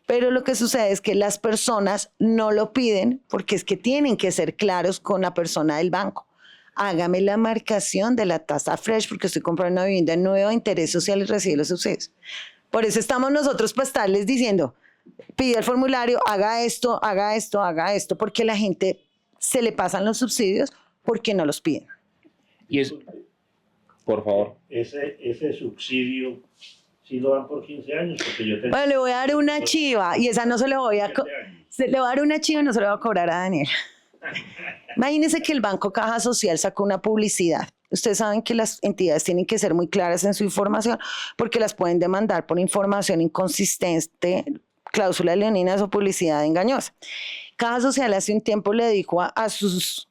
Pero lo que sucede es que las personas no lo piden porque es que tienen que ser claros con la persona del banco. Hágame la marcación de la tasa fresh porque estoy comprando una vivienda nueva, interés social y recibe los subsidios. Por eso estamos nosotros para estarles diciendo, pide el formulario, haga esto, porque la gente se le pasan los subsidios porque no los piden. Y eso, por favor. Ese subsidio sí lo dan por 15 años, porque yo tengo... Bueno, le voy a dar una chiva y esa no se le voy a... Le voy a dar una chiva y no se le va a cobrar a Daniel. Imagínense que el Banco Caja Social sacó una publicidad. Ustedes saben que las entidades tienen que ser muy claras en su información porque las pueden demandar por información inconsistente, cláusula leoninas o publicidad engañosa. Caja Social hace un tiempo le dijo a sus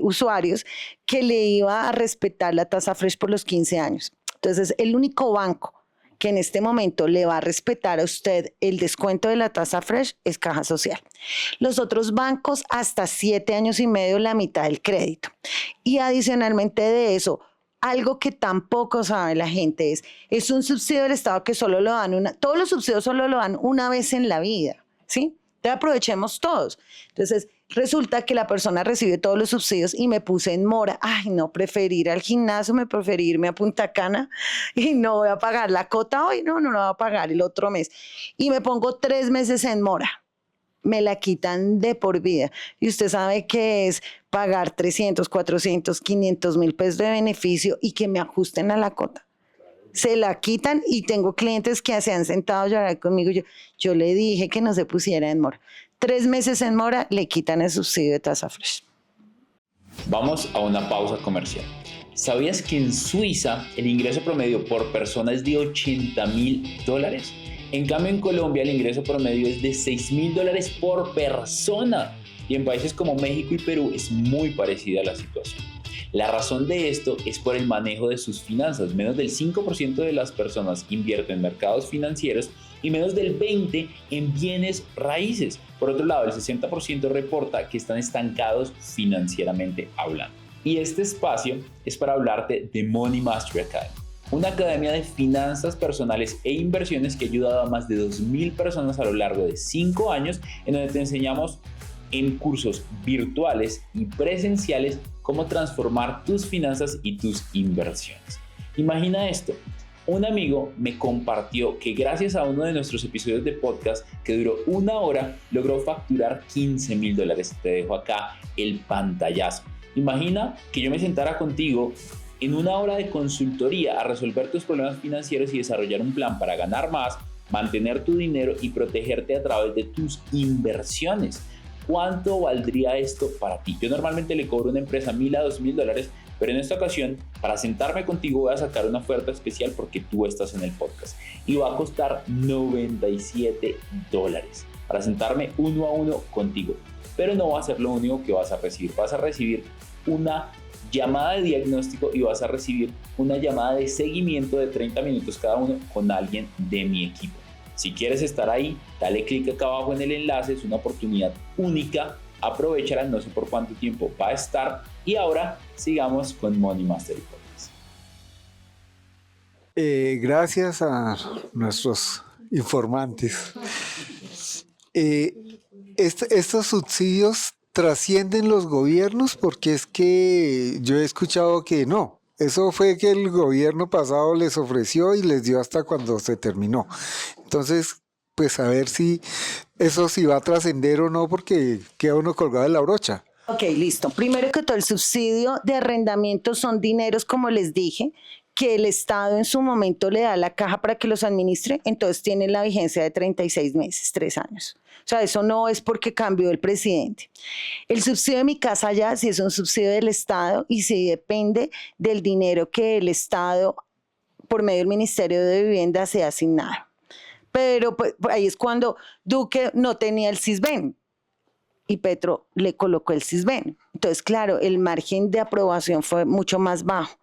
usuarios que le iba a respetar la tasa fresh por los 15 años. Entonces, el único banco que en este momento le va a respetar a usted el descuento de la tasa fresh es Caja Social. Los otros bancos hasta 7 años y medio la mitad del crédito. Y adicionalmente de eso, algo que tampoco sabe la gente es un subsidio del Estado que solo lo dan todos los subsidios solo lo dan una vez en la vida, ¿sí? Entonces aprovechemos todos. Entonces resulta que la persona recibe todos los subsidios y me puse en mora. Ay, no, preferí ir al gimnasio, me preferí irme a Punta Cana y no voy a pagar la cota hoy, no lo voy a pagar el otro mes. Y me pongo 3 meses en mora. Me la quitan de por vida. Y usted sabe que es pagar 300, 400, 500 mil pesos de beneficio y que me ajusten a la cota. Se la quitan y tengo clientes que se han sentado a llorar conmigo. Yo le dije que no se pusiera en mora. 3 meses en mora, le quitan el subsidio de tasa fresh. Vamos a una pausa comercial. ¿Sabías que en Suiza el ingreso promedio por persona es de $80,000? En cambio, en Colombia el ingreso promedio es de $6,000 por persona. Y en países como México y Perú es muy parecida la situación. La razón de esto es por el manejo de sus finanzas. Menos del 5% de las personas invierte en mercados financieros y menos del 20% en bienes raíces. Por otro lado, el 60% reporta que están estancados financieramente hablando. Y este espacio es para hablarte de Money Mastery Academy, una academia de finanzas personales e inversiones que ha ayudado a más de 2,000 personas a lo largo de 5 años, en donde te enseñamos en cursos virtuales y presenciales cómo transformar tus finanzas y tus inversiones. Imagina esto. Un amigo me compartió que gracias a uno de nuestros episodios de podcast que duró 1 hora, logró facturar $15,000. Te dejo acá el pantallazo. Imagina que yo me sentara contigo en 1 hora de consultoría a resolver tus problemas financieros y desarrollar un plan para ganar más, mantener tu dinero y protegerte a través de tus inversiones. ¿Cuánto valdría esto para ti? Yo normalmente le cobro a una empresa $1,000 a $2,000, pero en esta ocasión, para sentarme contigo, voy a sacar una oferta especial porque tú estás en el podcast y va a costar $97 para sentarme 1 a 1 contigo. Pero no va a ser lo único que vas a recibir. Vas a recibir una llamada de diagnóstico y vas a recibir una llamada de seguimiento de 30 minutos cada uno con alguien de mi equipo. Si quieres estar ahí, dale clic acá abajo en el enlace, es una oportunidad única, aprovechala, no sé por cuánto tiempo va a estar. Y ahora sigamos con Money Mastery Podcast. Gracias a nuestros informantes. Estos subsidios trascienden los gobiernos, porque es que yo he escuchado que no. Eso fue que el gobierno pasado les ofreció y les dio hasta cuando se terminó. Entonces, pues a ver si eso sí va a trascender o no, porque queda uno colgado de la brocha. Ok, listo. Primero que todo, el subsidio de arrendamiento son dineros, como les dije, que el Estado en su momento le da a la caja para que los administre, entonces tienen la vigencia de 36 meses, 3 años. O sea, eso no es porque cambió el presidente. El subsidio de Mi Casa Ya sí es un subsidio del Estado y sí depende del dinero que el Estado, por medio del Ministerio de Vivienda, se ha asignado. Pero pues, ahí es cuando Duque no tenía el Sisbén y Petro le colocó el Sisbén. Entonces, claro, el margen de aprobación fue mucho más bajo,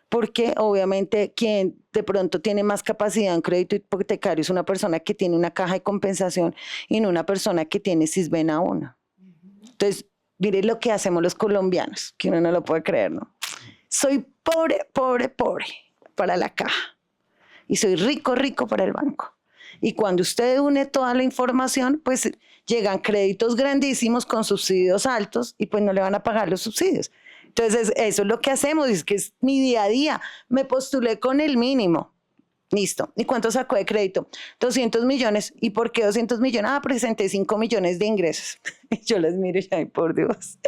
porque obviamente quien de pronto tiene más capacidad en crédito hipotecario es una persona que tiene una caja de compensación y no una persona que tiene Sisbén a uno. Entonces, mire lo que hacemos los colombianos, que uno no lo puede creer, ¿no? Soy pobre para la caja y soy rico para el banco. Y cuando usted une toda la información, pues llegan créditos grandísimos con subsidios altos y pues no le van a pagar los subsidios. Entonces, eso es lo que hacemos, es que es mi día a día. Me postulé con el mínimo. Listo. ¿Y cuánto sacó de crédito? 200 millones. ¿Y por qué 200 millones? Presenté 5 millones de ingresos. Yo les miro y ay, por Dios,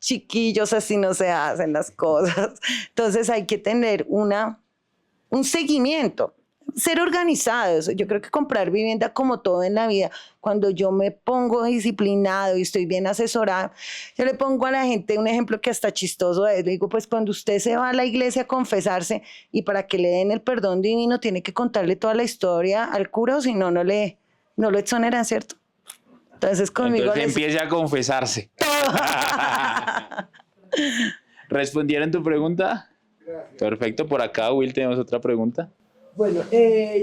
chiquillos, así no se hacen las cosas. Entonces, hay que tener un seguimiento. Ser organizados. Yo creo que comprar vivienda, como todo en la vida, cuando yo me pongo disciplinado y estoy bien asesorado, yo le pongo a la gente un ejemplo que hasta chistoso es. Le digo, pues cuando usted se va a la iglesia a confesarse y para que le den el perdón divino tiene que contarle toda la historia al cura, o si no, no lo exoneran, ¿cierto? Entonces conmigo... Entonces empiece a confesarse. ¿Respondieron tu pregunta? Gracias. Perfecto, por acá, Will, tenemos otra pregunta. Bueno,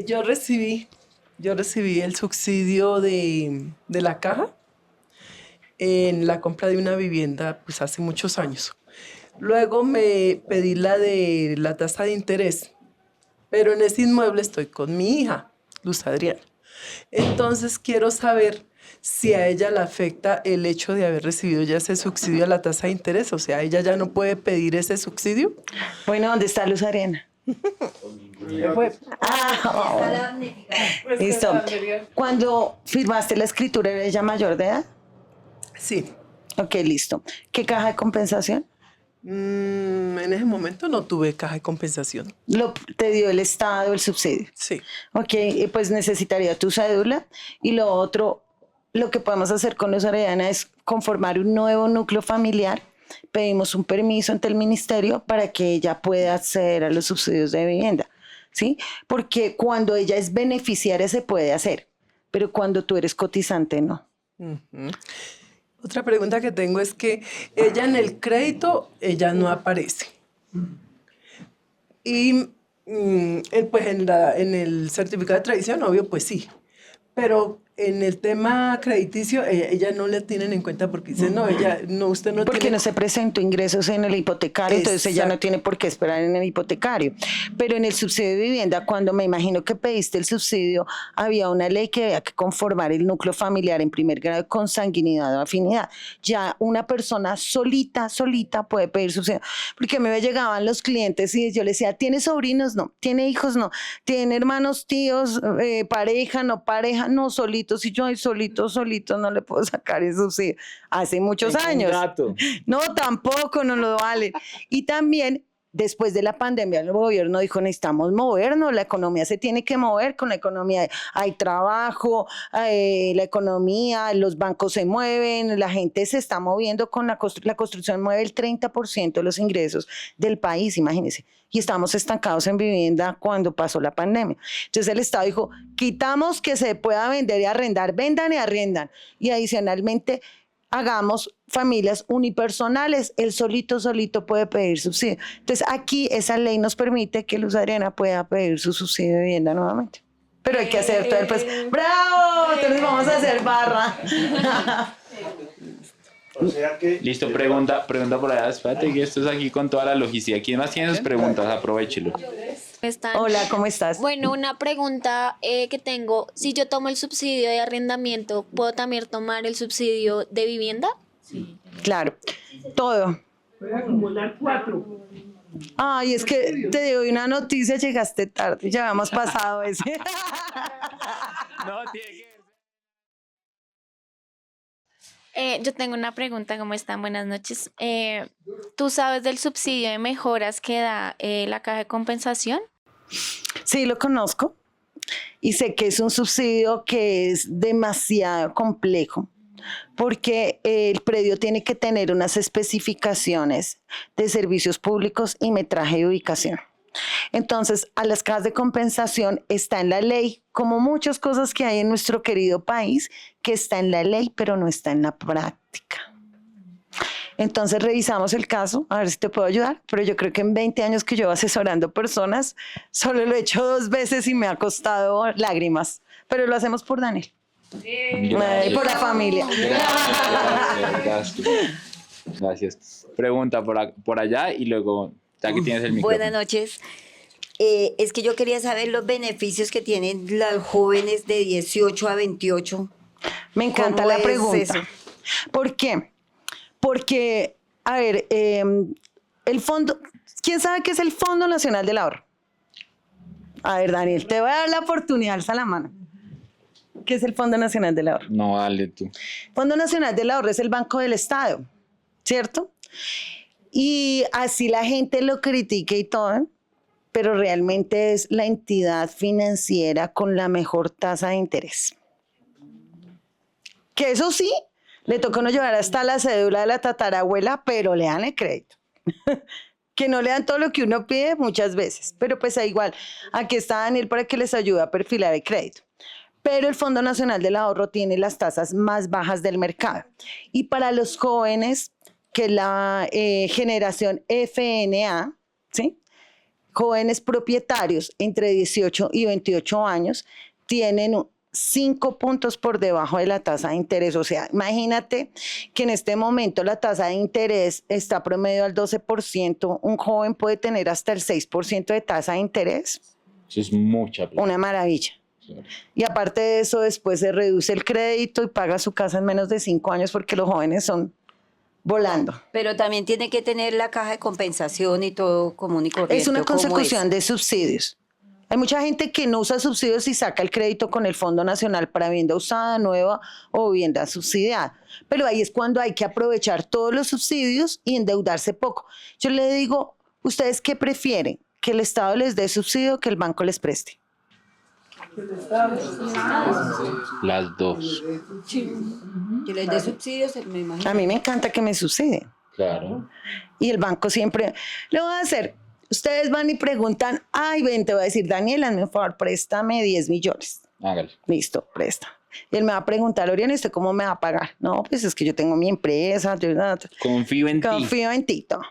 yo recibí el subsidio de la caja en la compra de una vivienda pues hace muchos años. Luego me pedí la de la tasa de interés, pero en ese inmueble estoy con mi hija, Luz Adriana. Entonces quiero saber si a ella le afecta el hecho de haber recibido ya ese subsidio a la tasa de interés, o sea, ella ya no puede pedir ese subsidio. Bueno, ¿dónde está Luz Arena? Listo. Cuando firmaste la escritura, ¿era ella mayor de edad? Sí. Ok, listo. ¿Qué caja de compensación? En ese momento no tuve caja de compensación. ¿Te dio el Estado el subsidio? Sí. Ok, pues necesitaría tu cédula. Y lo otro, lo que podemos hacer con Luz Arellana es conformar un nuevo núcleo familiar. Pedimos un permiso ante el ministerio para que ella pueda acceder a los subsidios de vivienda, ¿sí? Porque cuando ella es beneficiaria se puede hacer, pero cuando tú eres cotizante no. Uh-huh. Otra pregunta que tengo es que ella en el crédito, ella no aparece. Y pues en el certificado de tradición, obvio, pues sí. Pero en el tema crediticio, ella no le tienen en cuenta porque dice, no, usted no porque tiene... no se presentó ingresos en el hipotecario, entonces ella no tiene por qué esperar en el hipotecario. Pero en el subsidio de vivienda, cuando me imagino que pediste el subsidio, había una ley que había que conformar el núcleo familiar en primer grado de consanguinidad o afinidad. Ya una persona solita puede pedir subsidio. Porque a mí me llegaban los clientes y yo les decía, ¿tiene sobrinos? No. ¿Tiene hijos? No. ¿Tiene hermanos, tíos, pareja? No, pareja, no, solito. Si yo solito, no le puedo sacar el subsidio. Hace muchos años. Gato. No, tampoco, no lo vale. Y también, después de la pandemia, el gobierno dijo, necesitamos movernos, la economía se tiene que mover, con la economía hay trabajo, la economía, los bancos se mueven, la gente se está moviendo con la construcción mueve el 30% de los ingresos del país, imagínense. Y estamos estancados en vivienda cuando pasó la pandemia. Entonces el Estado dijo, quitamos que se pueda vender y arrendar, vendan y arrendan. Y adicionalmente, hagamos familias unipersonales, él solito puede pedir subsidio. Entonces aquí esa ley nos permite que Luz Adriana pueda pedir su subsidio de vivienda nuevamente. Pero hay que hacer todo el proceso. ¡Bravo! Entonces vamos a hacer barra. O sea que... Listo, pregunta por allá. Espérate que esto es aquí con toda la logística. ¿Quién más tiene sus preguntas? Aprovechelo. Hola, ¿cómo estás? Bueno, una pregunta que tengo. Si yo tomo el subsidio de arrendamiento, ¿puedo también tomar el subsidio de vivienda? Sí. Claro, todo. Voy a acumular 4. Ay, es que te doy una noticia, llegaste tarde, ya habíamos pasado ese. No, tiene que... Yo tengo una pregunta, ¿cómo están? Buenas noches. ¿Tú sabes del subsidio de mejoras que da la caja de compensación? Sí, lo conozco y sé que es un subsidio que es demasiado complejo porque el predio tiene que tener unas especificaciones de servicios públicos y metraje de ubicación. Entonces, a las cajas de compensación está en la ley, como muchas cosas que hay en nuestro querido país, que está en la ley, pero no está en la práctica. Entonces, revisamos el caso, a ver si te puedo ayudar, pero yo creo que en 20 años que llevo asesorando personas, solo lo he hecho 2 veces y me ha costado lágrimas, pero lo hacemos por Daniel. Y por la familia. Gracias. Pregunta por allá y luego... Ya que tienes el micrófono. Buenas noches. Es que yo quería saber los beneficios que tienen los jóvenes de 18 a 28. Me encanta la pregunta. ¿Por qué? Porque, a ver, el fondo, ¿quién sabe qué es el Fondo Nacional del Ahorro? A ver, Daniel, te voy a dar la oportunidad, alza la mano. ¿Qué es el Fondo Nacional del Ahorro? No, dale tú. Fondo Nacional del Ahorro es el Banco del Estado, ¿cierto? Y así la gente lo critique y todo, pero realmente es la entidad financiera con la mejor tasa de interés. Que eso sí, le toca no llevar hasta la cédula de la tatarabuela, pero le dan el crédito. Que no le dan todo lo que uno pide muchas veces, pero pues igual, aquí está Daniel para que les ayude a perfilar el crédito. Pero el Fondo Nacional del Ahorro tiene las tasas más bajas del mercado. Y para los jóvenes que es la generación FNA, ¿sí? Jóvenes propietarios entre 18 y 28 años tienen 5 puntos por debajo de la tasa de interés. O sea, imagínate que en este momento la tasa de interés está promedio al 12%. Un joven puede tener hasta el 6% de tasa de interés. Eso es mucha plata. Una maravilla. Claro. Y aparte de eso, después se reduce el crédito y paga su casa en menos de 5 años porque los jóvenes son volando. Pero también tiene que tener la caja de compensación y todo común y corriente. Es una ¿cómo es? consecución de subsidios. Hay mucha gente que no usa subsidios y saca el crédito con el Fondo Nacional para vivienda usada, nueva o vivienda subsidiada. Pero ahí es cuando hay que aprovechar todos los subsidios y endeudarse poco. Yo le digo, ¿ustedes qué prefieren? ¿Que el Estado les dé subsidio o que el banco les preste? Las dos. Que les dé subsidios, me imagino. A mí me encanta que me subsidien. Claro. Y el banco siempre lo va a hacer. Ustedes van y preguntan, ay, ven, te voy a decir, Daniel, hazme un favor, préstame 10 millones. Hágale. Listo, presta. Y él me va a preguntar, Oriana, ¿usted cómo me va a pagar? No, pues es que yo tengo mi empresa, Confío en ti. confío en ti. Todo.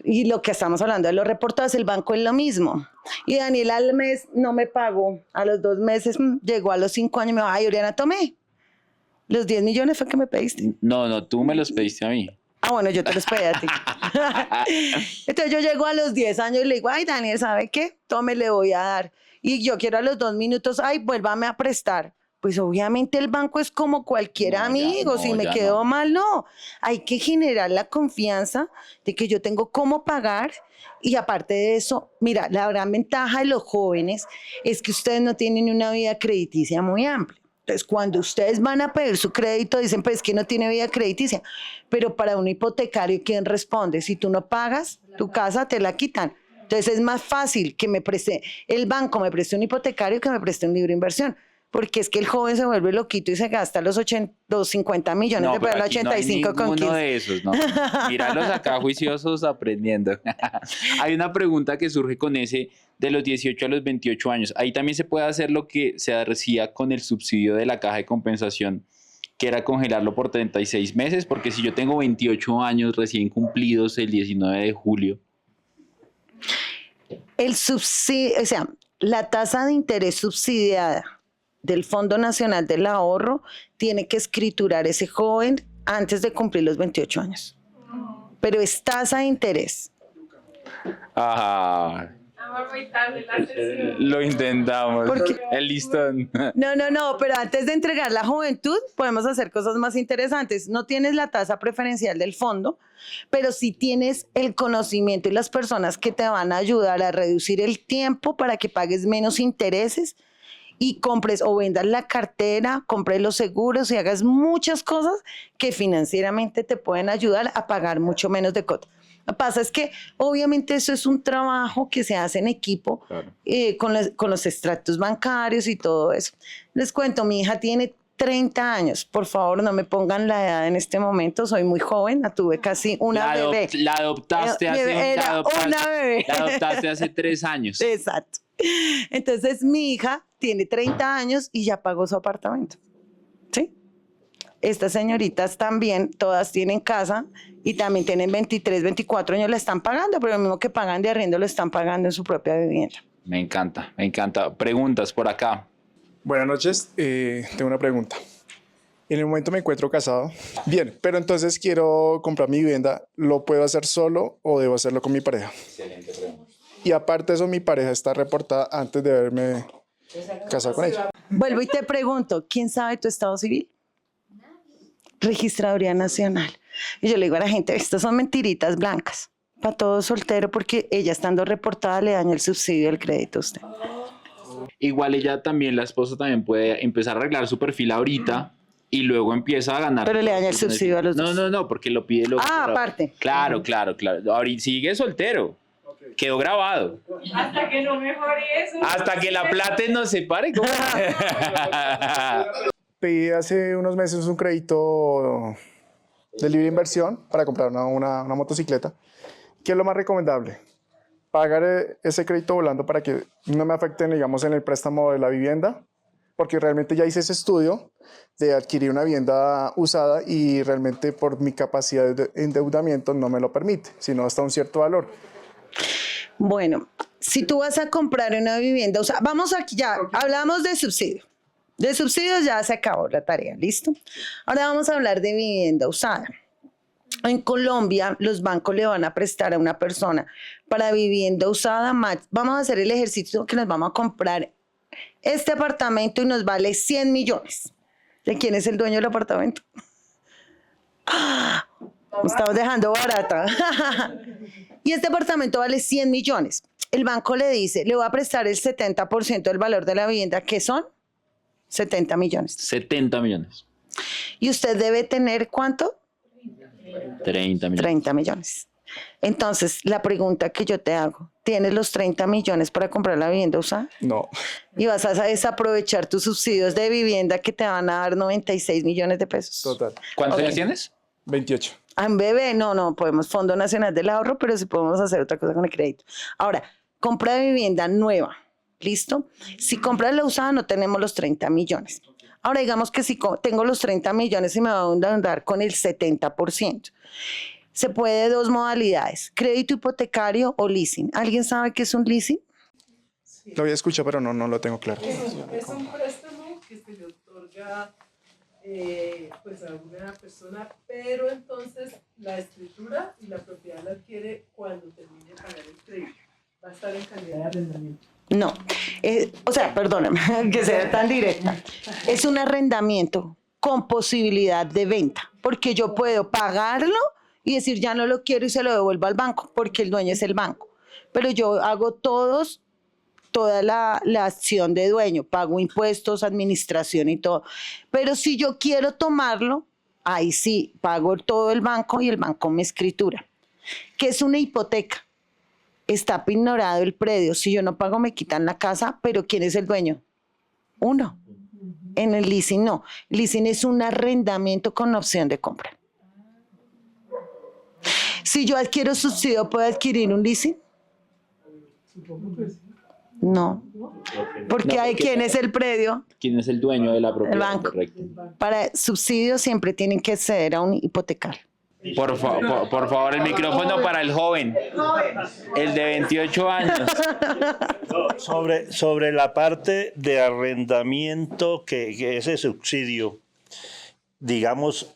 Y lo que estamos hablando de los reportados, el banco es lo mismo. Y Daniel al mes no me pagó, a los 2 meses llegó a los 5 años y me dijo, ay, Oriana, tomé. Los 10 millones fue que me pediste. No, tú me los pediste a mí. Ah, bueno, yo te los pedí a ti. Entonces yo llego a los 10 años y le digo, ay, Daniel, ¿sabe qué? Tome, le voy a dar. Y yo quiero a los 2 minutos, ay, vuélvame a prestar. Pues obviamente el banco es como cualquier No, ya amigo, no, si me ya quedó no. mal, no. Hay que generar la confianza de que yo tengo cómo pagar y aparte de eso, mira, la gran ventaja de los jóvenes es que ustedes no tienen una vida crediticia muy amplia. Entonces, cuando ustedes van a pedir su crédito, dicen, pues que no tiene vida crediticia, pero para un hipotecario, ¿quién responde? Si tú no pagas, tu casa te la quitan. Entonces, es más fácil que me preste, el banco me preste un hipotecario que me preste un libre inversión. Porque es que el joven se vuelve loquito y se gasta los 50 millones No, de pero pagar aquí no hay 85 con ninguno 15. de esos, ¿no? Míralos acá juiciosos aprendiendo. Hay una pregunta que surge con ese de los 18 a los 28 años. Ahí también se puede hacer lo que se hacía con el subsidio de la caja de compensación, que era congelarlo por 36 meses, porque si yo tengo 28 años recién cumplidos el 19 de julio. El subsidio, o sea, la tasa de interés subsidiada del Fondo Nacional del Ahorro tiene que escriturar ese joven antes de cumplir los 28 años. Pero es tasa de interés. Ajá. Lo intentamos. ¿Por qué? El listón. No, pero antes de entregar la juventud podemos hacer cosas más interesantes. No tienes la tasa preferencial del fondo, pero sí tienes el conocimiento y las personas que te van a ayudar a reducir el tiempo para que pagues menos intereses y compres o vendas la cartera, compres los seguros y hagas muchas cosas que financieramente te pueden ayudar a pagar mucho menos de cuota. Lo que pasa es que obviamente eso es un trabajo que se hace en equipo, Claro. con los extractos bancarios y todo eso. Les cuento, mi hija tiene 30 años. Por favor, no me pongan la edad en este momento. Soy muy joven, la tuve casi una bebé. La adoptaste Era una bebé. la adoptaste hace 3 años. Exacto. Entonces, mi hija tiene 30 años y ya pagó su apartamento. ¿Sí? Estas señoritas también, todas tienen casa y también tienen 23, 24 años, la están pagando, pero lo mismo que pagan de arriendo lo están pagando en su propia vivienda. Me encanta, me encanta. Preguntas por acá. Buenas noches, tengo una pregunta. En el momento me encuentro casado. Bien, pero entonces quiero comprar mi vivienda. ¿Lo puedo hacer solo o debo hacerlo con mi pareja? Excelente pregunta. Y aparte de eso, mi pareja está reportada antes de haberme casado con ella. Vuelvo y te pregunto, ¿quién sabe tu estado civil? Registraduría Nacional. Y yo le digo a la gente, estas son mentiritas blancas para todo soltero porque ella estando reportada le daña el subsidio del crédito a usted. Igual ella también, la esposa también puede empezar a arreglar su perfil ahorita y luego empieza a ganar. Pero le daña el subsidio a los dos. No, porque lo pide luego. Ah, aparte. Claro. Ahorita sigue soltero. Quedó grabado. Hasta que no mejore eso. Hasta que la plata nos separe. ¿Cómo? Pedí hace unos meses un crédito de libre inversión para comprar una motocicleta. ¿Qué es lo más recomendable? Pagar ese crédito volando para que no me afecten, digamos, en el préstamo de la vivienda, porque realmente ya hice ese estudio de adquirir una vivienda usada y realmente por mi capacidad de endeudamiento no me lo permite, sino hasta un cierto valor. Bueno, si tú vas a comprar una vivienda usada, vamos aquí ya, hablamos de subsidio. De subsidios ya se acabó la tarea, ¿listo? Ahora vamos a hablar de vivienda usada. En Colombia, los bancos le van a prestar a una persona para vivienda usada. Vamos a hacer el ejercicio que nos vamos a comprar este apartamento y nos vale 100 millones. ¿De quién es el dueño del apartamento? ¡Ah! Me estamos dejando barata. Y este apartamento vale 100 millones. El banco le dice, le voy a prestar el 70% del valor de la vivienda, que son 70 millones. 70 millones. Y usted debe tener, ¿cuánto? 30 millones. 30 millones. Entonces, la pregunta que yo te hago, ¿tienes los 30 millones para comprar la vivienda usada? No. Y vas a desaprovechar tus subsidios de vivienda que te van a dar 96 millones de pesos. Total. ¿Cuántos Ok. años tienes? 28. Ah, en bebé, no podemos, Fondo Nacional del Ahorro, pero sí podemos hacer otra cosa con el crédito. Ahora, compra de vivienda nueva, ¿listo? Si compras la usada no tenemos los 30 millones. Ahora, digamos que si tengo los 30 millones y me voy a endeudar con el 70%. Se puede de dos modalidades, crédito hipotecario o leasing. ¿Alguien sabe qué es un leasing? Lo había escuchado, pero no lo tengo claro. Es un préstamo que se le otorga pues a una persona, pero entonces la escritura y la propiedad la adquiere cuando termine de pagar el crédito. Va a estar en calidad de arrendamiento. No, o sea, perdóname que sea tan directa. Es un arrendamiento con posibilidad de venta, porque yo puedo pagarlo y decir ya no lo quiero y se lo devuelvo al banco, porque el dueño es el banco. Pero yo hago toda la acción de dueño, pago impuestos, administración y todo. Pero si yo quiero tomarlo, ahí sí, pago todo el banco y el banco me escritura. ¿Qué es una hipoteca? Está ignorado el predio. Si yo no pago, me quitan la casa, pero ¿quién es el dueño? Uno. En el leasing no. El leasing es un arrendamiento con opción de compra. Si yo adquiero subsidio, ¿puedo adquirir un leasing? No. Porque No, hay porque- quién es el predio, ¿Quién es el dueño de la propiedad? el banco. Correcto. Para subsidio siempre tienen que acceder a un hipotecario. Por favor, el micrófono para el joven. El de 28 años. No, sobre la parte de arrendamiento, que ese subsidio, digamos,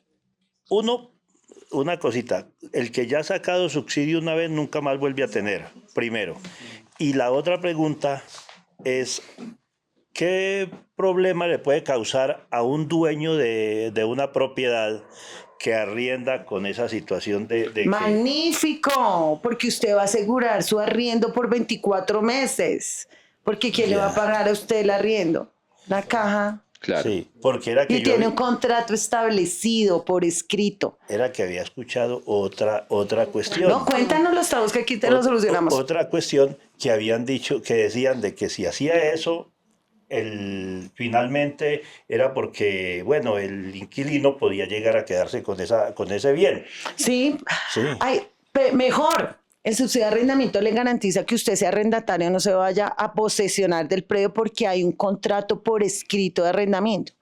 una cosita, el que ya ha sacado subsidio una vez nunca más vuelve a tener, primero. Y la otra pregunta es, ¿qué problema le puede causar a un dueño de una propiedad que arrienda con esa situación de que... Magnífico, porque usted va a asegurar su arriendo por 24 meses. Porque ¿quién le va a pagar a usted el arriendo? La caja. Claro. Sí, porque era que Y tiene un contrato establecido por escrito. era que había escuchado otra cuestión. No, cuéntanos los tabús que aquí te lo solucionamos. Otra cuestión que habían dicho, que decían de que si hacía eso, finalmente era porque, bueno, el inquilino podía llegar a quedarse con ese bien. Sí. Sí. Ay, mejor. El subsidio de arrendamiento le garantiza que usted sea arrendatario, no se vaya a posesionar del predio porque hay un contrato por escrito de arrendamiento.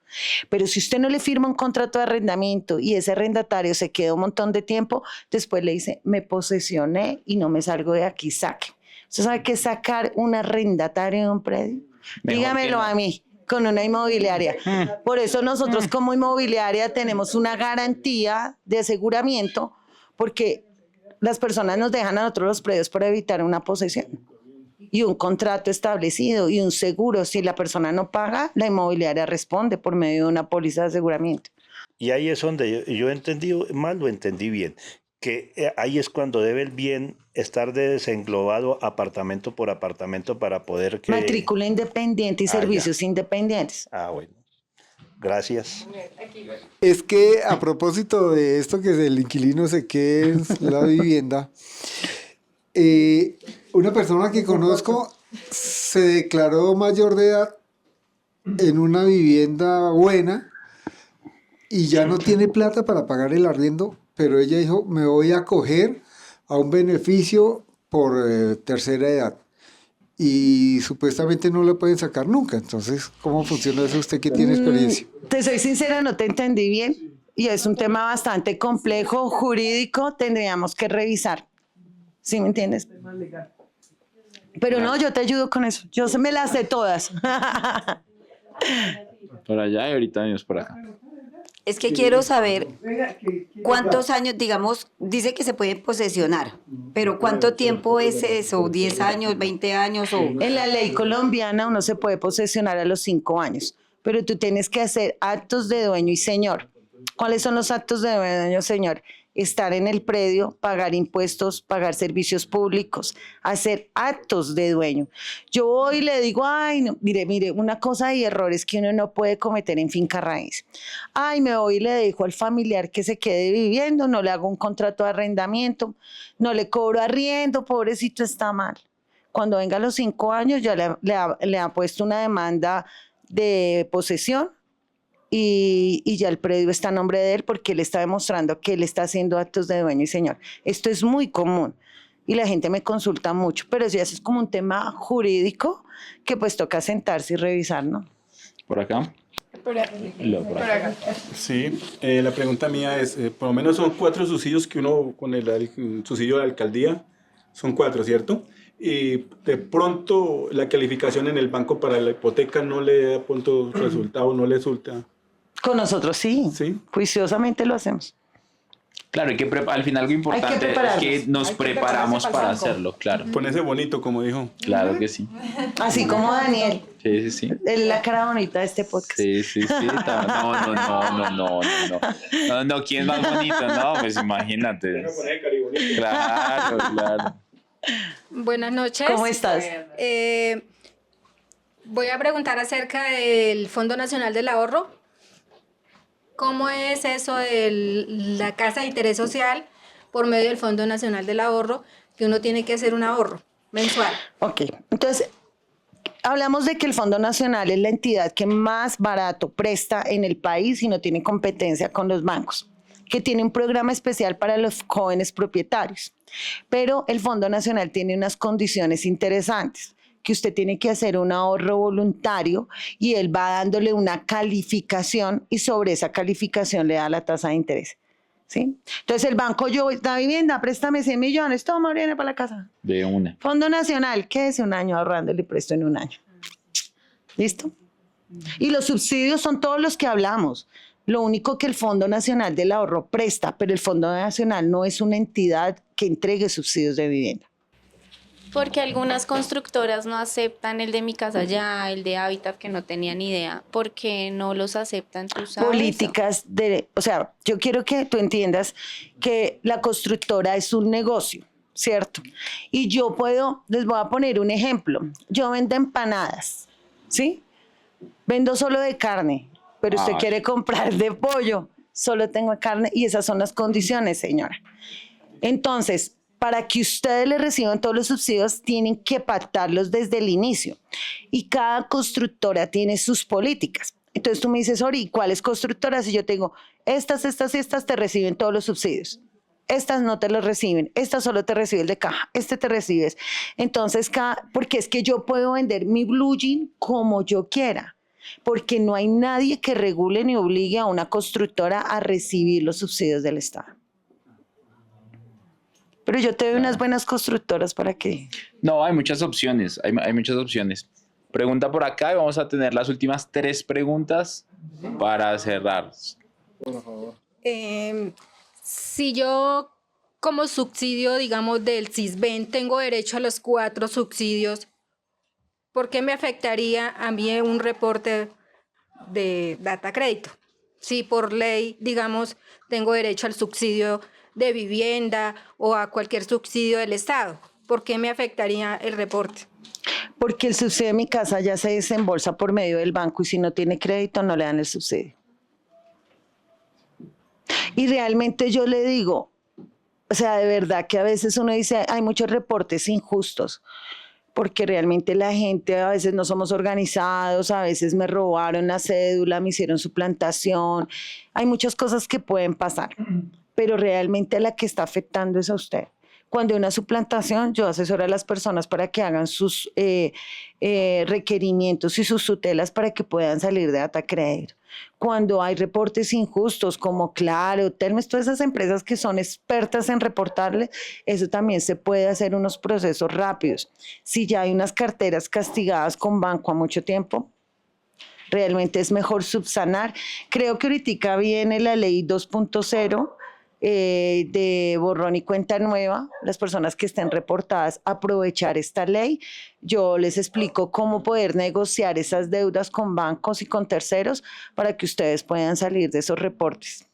Pero si usted no le firma un contrato de arrendamiento y ese arrendatario se queda un montón de tiempo, después le dice, me posesioné y no me salgo de aquí, saque. ¿Usted sabe qué es sacar un arrendatario de un predio? Mejor Dígamelo que no. a mí, con una inmobiliaria. Por eso nosotros como inmobiliaria tenemos una garantía de aseguramiento porque las personas nos dejan a nosotros los predios para evitar una posesión. Y un contrato establecido y un seguro. Si la persona no paga, la inmobiliaria responde por medio de una póliza de aseguramiento. Y ahí es donde yo entendí mal, lo entendí bien. Que ahí es cuando debe el bien estar desenglobado apartamento por apartamento para poder que... Matrícula independiente y ya. servicios independientes. Ah, bueno. Gracias. Es que a propósito de esto que el inquilino se quede en la vivienda, una persona que conozco se declaró mayor de edad en una vivienda buena y ya no tiene plata para pagar el arriendo, pero ella dijo, me voy a acoger a un beneficio por tercera edad. y supuestamente no lo pueden sacar nunca. Entonces, ¿cómo funciona eso usted que tiene experiencia? Te soy sincera, no te entendí bien y es un tema bastante complejo, jurídico, tendríamos que revisar. ¿Sí me entiendes? Pero no, yo te ayudo con eso. Yo me las sé todas. Por allá y ahorita venimos por acá. Es que quiero saber cuántos años, digamos, dice que se puede posesionar, pero ¿cuánto tiempo es eso? ¿10 años, 20 años? O... En la ley colombiana uno se puede posesionar a los 5 años, pero tú tienes que hacer actos de dueño y señor. ¿Cuáles son los actos de dueño y señor? Estar en el predio, pagar impuestos, pagar servicios públicos, hacer actos de dueño. Yo voy y le digo, ay, no, mire, una cosa y errores que uno no puede cometer en finca raíz. Ay, me voy y le dejo al familiar que se quede viviendo, no le hago un contrato de arrendamiento, no le cobro arriendo, pobrecito está mal. Cuando venga a los 5 años ya le ha puesto una demanda de posesión. Y ya el predio está a nombre de él porque él está demostrando que él está haciendo actos de dueño y señor. Esto es muy común y la gente me consulta mucho, pero si eso es como un tema jurídico que pues toca sentarse y revisar, ¿no? ¿Por acá? Por acá. Sí, la pregunta mía es, por lo menos son 4 subsidios que uno con el subsidio de la alcaldía, son 4, ¿cierto? Y de pronto la calificación en el banco para la hipoteca no le da punto resultado, no le resulta. Con nosotros sí, Sí. juiciosamente lo hacemos. Claro, al final algo importante es prepararnos. que nos preparamos para hacerlo, claro. Ponerse bonito, como dijo. Claro que sí. Así como Daniel, Sí, sí, sí. es la cara bonita de este podcast. Sí, sí, sí. No, ¿quién es más bonito? No, pues imagínate. Claro, claro. Buenas noches. ¿Cómo estás? Voy a preguntar acerca del Fondo Nacional del Ahorro. ¿Cómo es eso de la casa de interés social por medio del Fondo Nacional del Ahorro, que uno tiene que hacer un ahorro mensual? Ok, entonces hablamos de que el Fondo Nacional es la entidad que más barato presta en el país y no tiene competencia con los bancos, que tiene un programa especial para los jóvenes propietarios. Pero el Fondo Nacional tiene unas condiciones interesantes, que usted tiene que hacer un ahorro voluntario y él va dándole una calificación y sobre esa calificación le da la tasa de interés. ¿Sí? Entonces el banco, yo, la vivienda, préstame 100 millones, toma, viene para la casa. De una. Fondo Nacional, quédese un año ahorrando y le presto en un año. ¿Listo? Y los subsidios son todos los que hablamos. Lo único que el Fondo Nacional del Ahorro presta, pero el Fondo Nacional no es una entidad que entregue subsidios de vivienda. Porque algunas constructoras no aceptan el de Mi Casa Ya, el de Hábitat, que no tenía ni idea. ¿Por qué no los aceptan? ¿Tú sabes? Políticas de, o sea, yo quiero que tú entiendas que la constructora es un negocio, ¿cierto? Y yo les voy a poner un ejemplo. Yo vendo empanadas, ¿sí? Vendo solo de carne, pero usted quiere comprar de pollo, solo tengo carne y esas son las condiciones, señora. Entonces, para que ustedes le reciban todos los subsidios, tienen que pactarlos desde el inicio. Y cada constructora tiene sus políticas. Entonces tú me dices, Ori, ¿cuáles constructoras? Y yo te digo, estas y estas te reciben todos los subsidios. Estas no te los reciben. Estas solo te recibe el de caja. Este te recibes. Entonces, porque es que yo puedo vender mi blue jean como yo quiera. Porque no hay nadie que regule ni obligue a una constructora a recibir los subsidios del Estado. Pero yo te doy unas buenas constructoras para que... No, hay muchas opciones, hay muchas opciones. Pregunta por acá y vamos a tener las últimas 3 preguntas para cerrar. Por favor. Si yo como subsidio, digamos, del Sisbén, tengo derecho a los 4 subsidios, ¿por qué me afectaría a mí un reporte de data crédito? Si por ley, digamos, tengo derecho al subsidio de vivienda o a cualquier subsidio del Estado, ¿por qué me afectaría el reporte? Porque el subsidio de Mi Casa Ya se desembolsa por medio del banco y si no tiene crédito no le dan el subsidio. Y realmente yo le digo, o sea, de verdad que a veces uno dice, hay muchos reportes injustos, porque realmente la gente a veces no somos organizados, a veces me robaron la cédula, me hicieron suplantación, hay muchas cosas que pueden pasar, pero realmente la que está afectando es a usted. Cuando hay una suplantación, yo asesoro a las personas para que hagan sus requerimientos y sus tutelas para que puedan salir de data crédito. Cuando hay reportes injustos como Claro, Telmex, todas esas empresas que son expertas en reportarle, eso también se puede hacer unos procesos rápidos. Si ya hay unas carteras castigadas con banco a mucho tiempo, realmente es mejor subsanar. Creo que ahorita viene la ley 2.0 de borrón y cuenta nueva. Las personas que estén reportadas, aprovechar esta ley. Yo les explico cómo poder negociar esas deudas con bancos y con terceros para que ustedes puedan salir de esos reportes.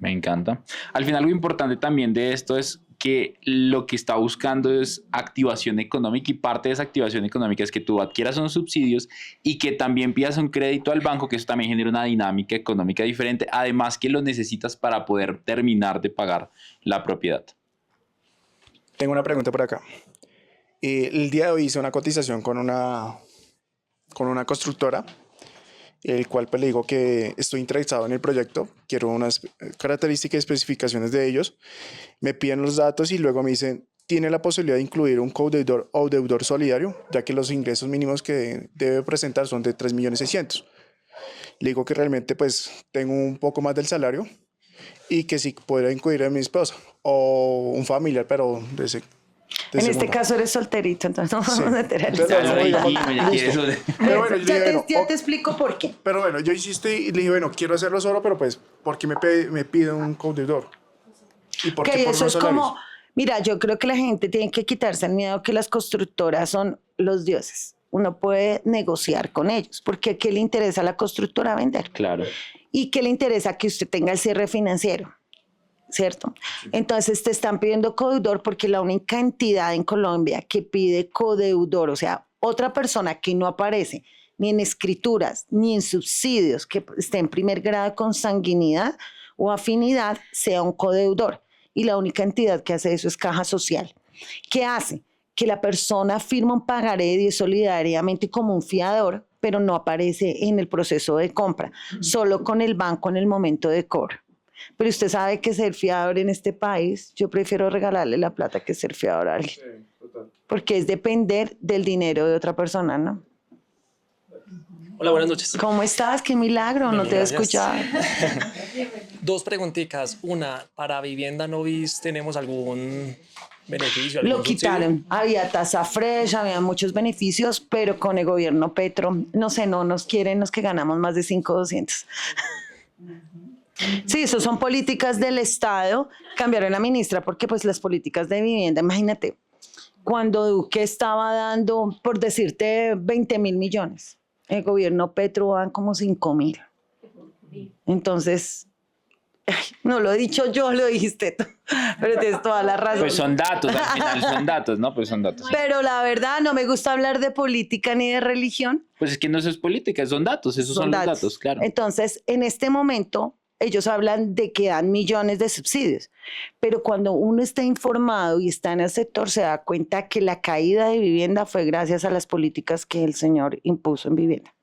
Me encanta. Al final, lo importante también de esto es que lo que está buscando es activación económica, y parte de esa activación económica es que tú adquieras unos subsidios y que también pidas un crédito al banco, que eso también genera una dinámica económica diferente, además que lo necesitas para poder terminar de pagar la propiedad. Tengo una pregunta por acá. El día de hoy hice una cotización con una constructora, el cual pues le digo que estoy interesado en el proyecto, quiero unas características y especificaciones de ellos, me piden los datos y luego me dicen, ¿tiene la posibilidad de incluir un codeudor o deudor solidario? Ya que los ingresos mínimos que debe presentar son de 3.600.000. Le digo que realmente pues tengo un poco más del salario y que sí podría incluir a mi esposa o un familiar, pero de ese... En este caso eres solterito, entonces no vamos a meter al Pero bueno, ya te explico por qué. Pero bueno, yo insistí y le dije, bueno, quiero hacerlo solo, pero pues, ¿por qué me pide un codeudor? ¿Y por qué por eso unos es como, salarios? mira, yo creo que la gente tiene que quitarse el miedo que las constructoras son los dioses. Uno puede negociar con ellos, porque ¿qué le interesa a la constructora? Vender. Claro. ¿Y qué le interesa? Que usted tenga el cierre financiero, ¿cierto? Entonces te están pidiendo codeudor porque la única entidad en Colombia que pide codeudor, o sea, otra persona que no aparece ni en escrituras ni en subsidios, que esté en primer grado de consanguinidad o afinidad, sea un codeudor. Y la única entidad que hace eso es Caja Social. ¿Qué hace? Que la persona firma un pagaré solidariamente como un fiador, pero no aparece en el proceso de compra, solo con el banco en el momento de cobro. Pero usted sabe que ser fiador en este país, yo prefiero regalarle la plata que ser fiador a alguien. Sí, porque es depender del dinero de otra persona, ¿no? Hola, buenas noches. ¿Cómo estás? Qué milagro, no te he escuchado. 2 preguntitas. Una, para Vivienda Novis, ¿tenemos algún beneficio? Lo quitaron. Había tasa fresh, había muchos beneficios, pero con el gobierno Petro, no sé, no nos quieren los que ganamos más de 5.200. Sí, eso son políticas del Estado. Cambiaron la ministra porque pues las políticas de vivienda, imagínate, cuando Duque estaba dando, por decirte, 20.000 millones, el gobierno Petro dan como 5.000. Entonces, no lo he dicho yo, lo dijiste tú, pero tienes toda la razón. Pues son datos, al final son datos, ¿no? Pues son datos. Pero la verdad, no me gusta hablar de política ni de religión. Pues es que no eso es política, son datos, esos son los datos, claro. Entonces, en este momento, ellos hablan de que dan millones de subsidios, pero cuando uno está informado y está en el sector, se da cuenta que la caída de vivienda fue gracias a las políticas que el señor impuso en vivienda.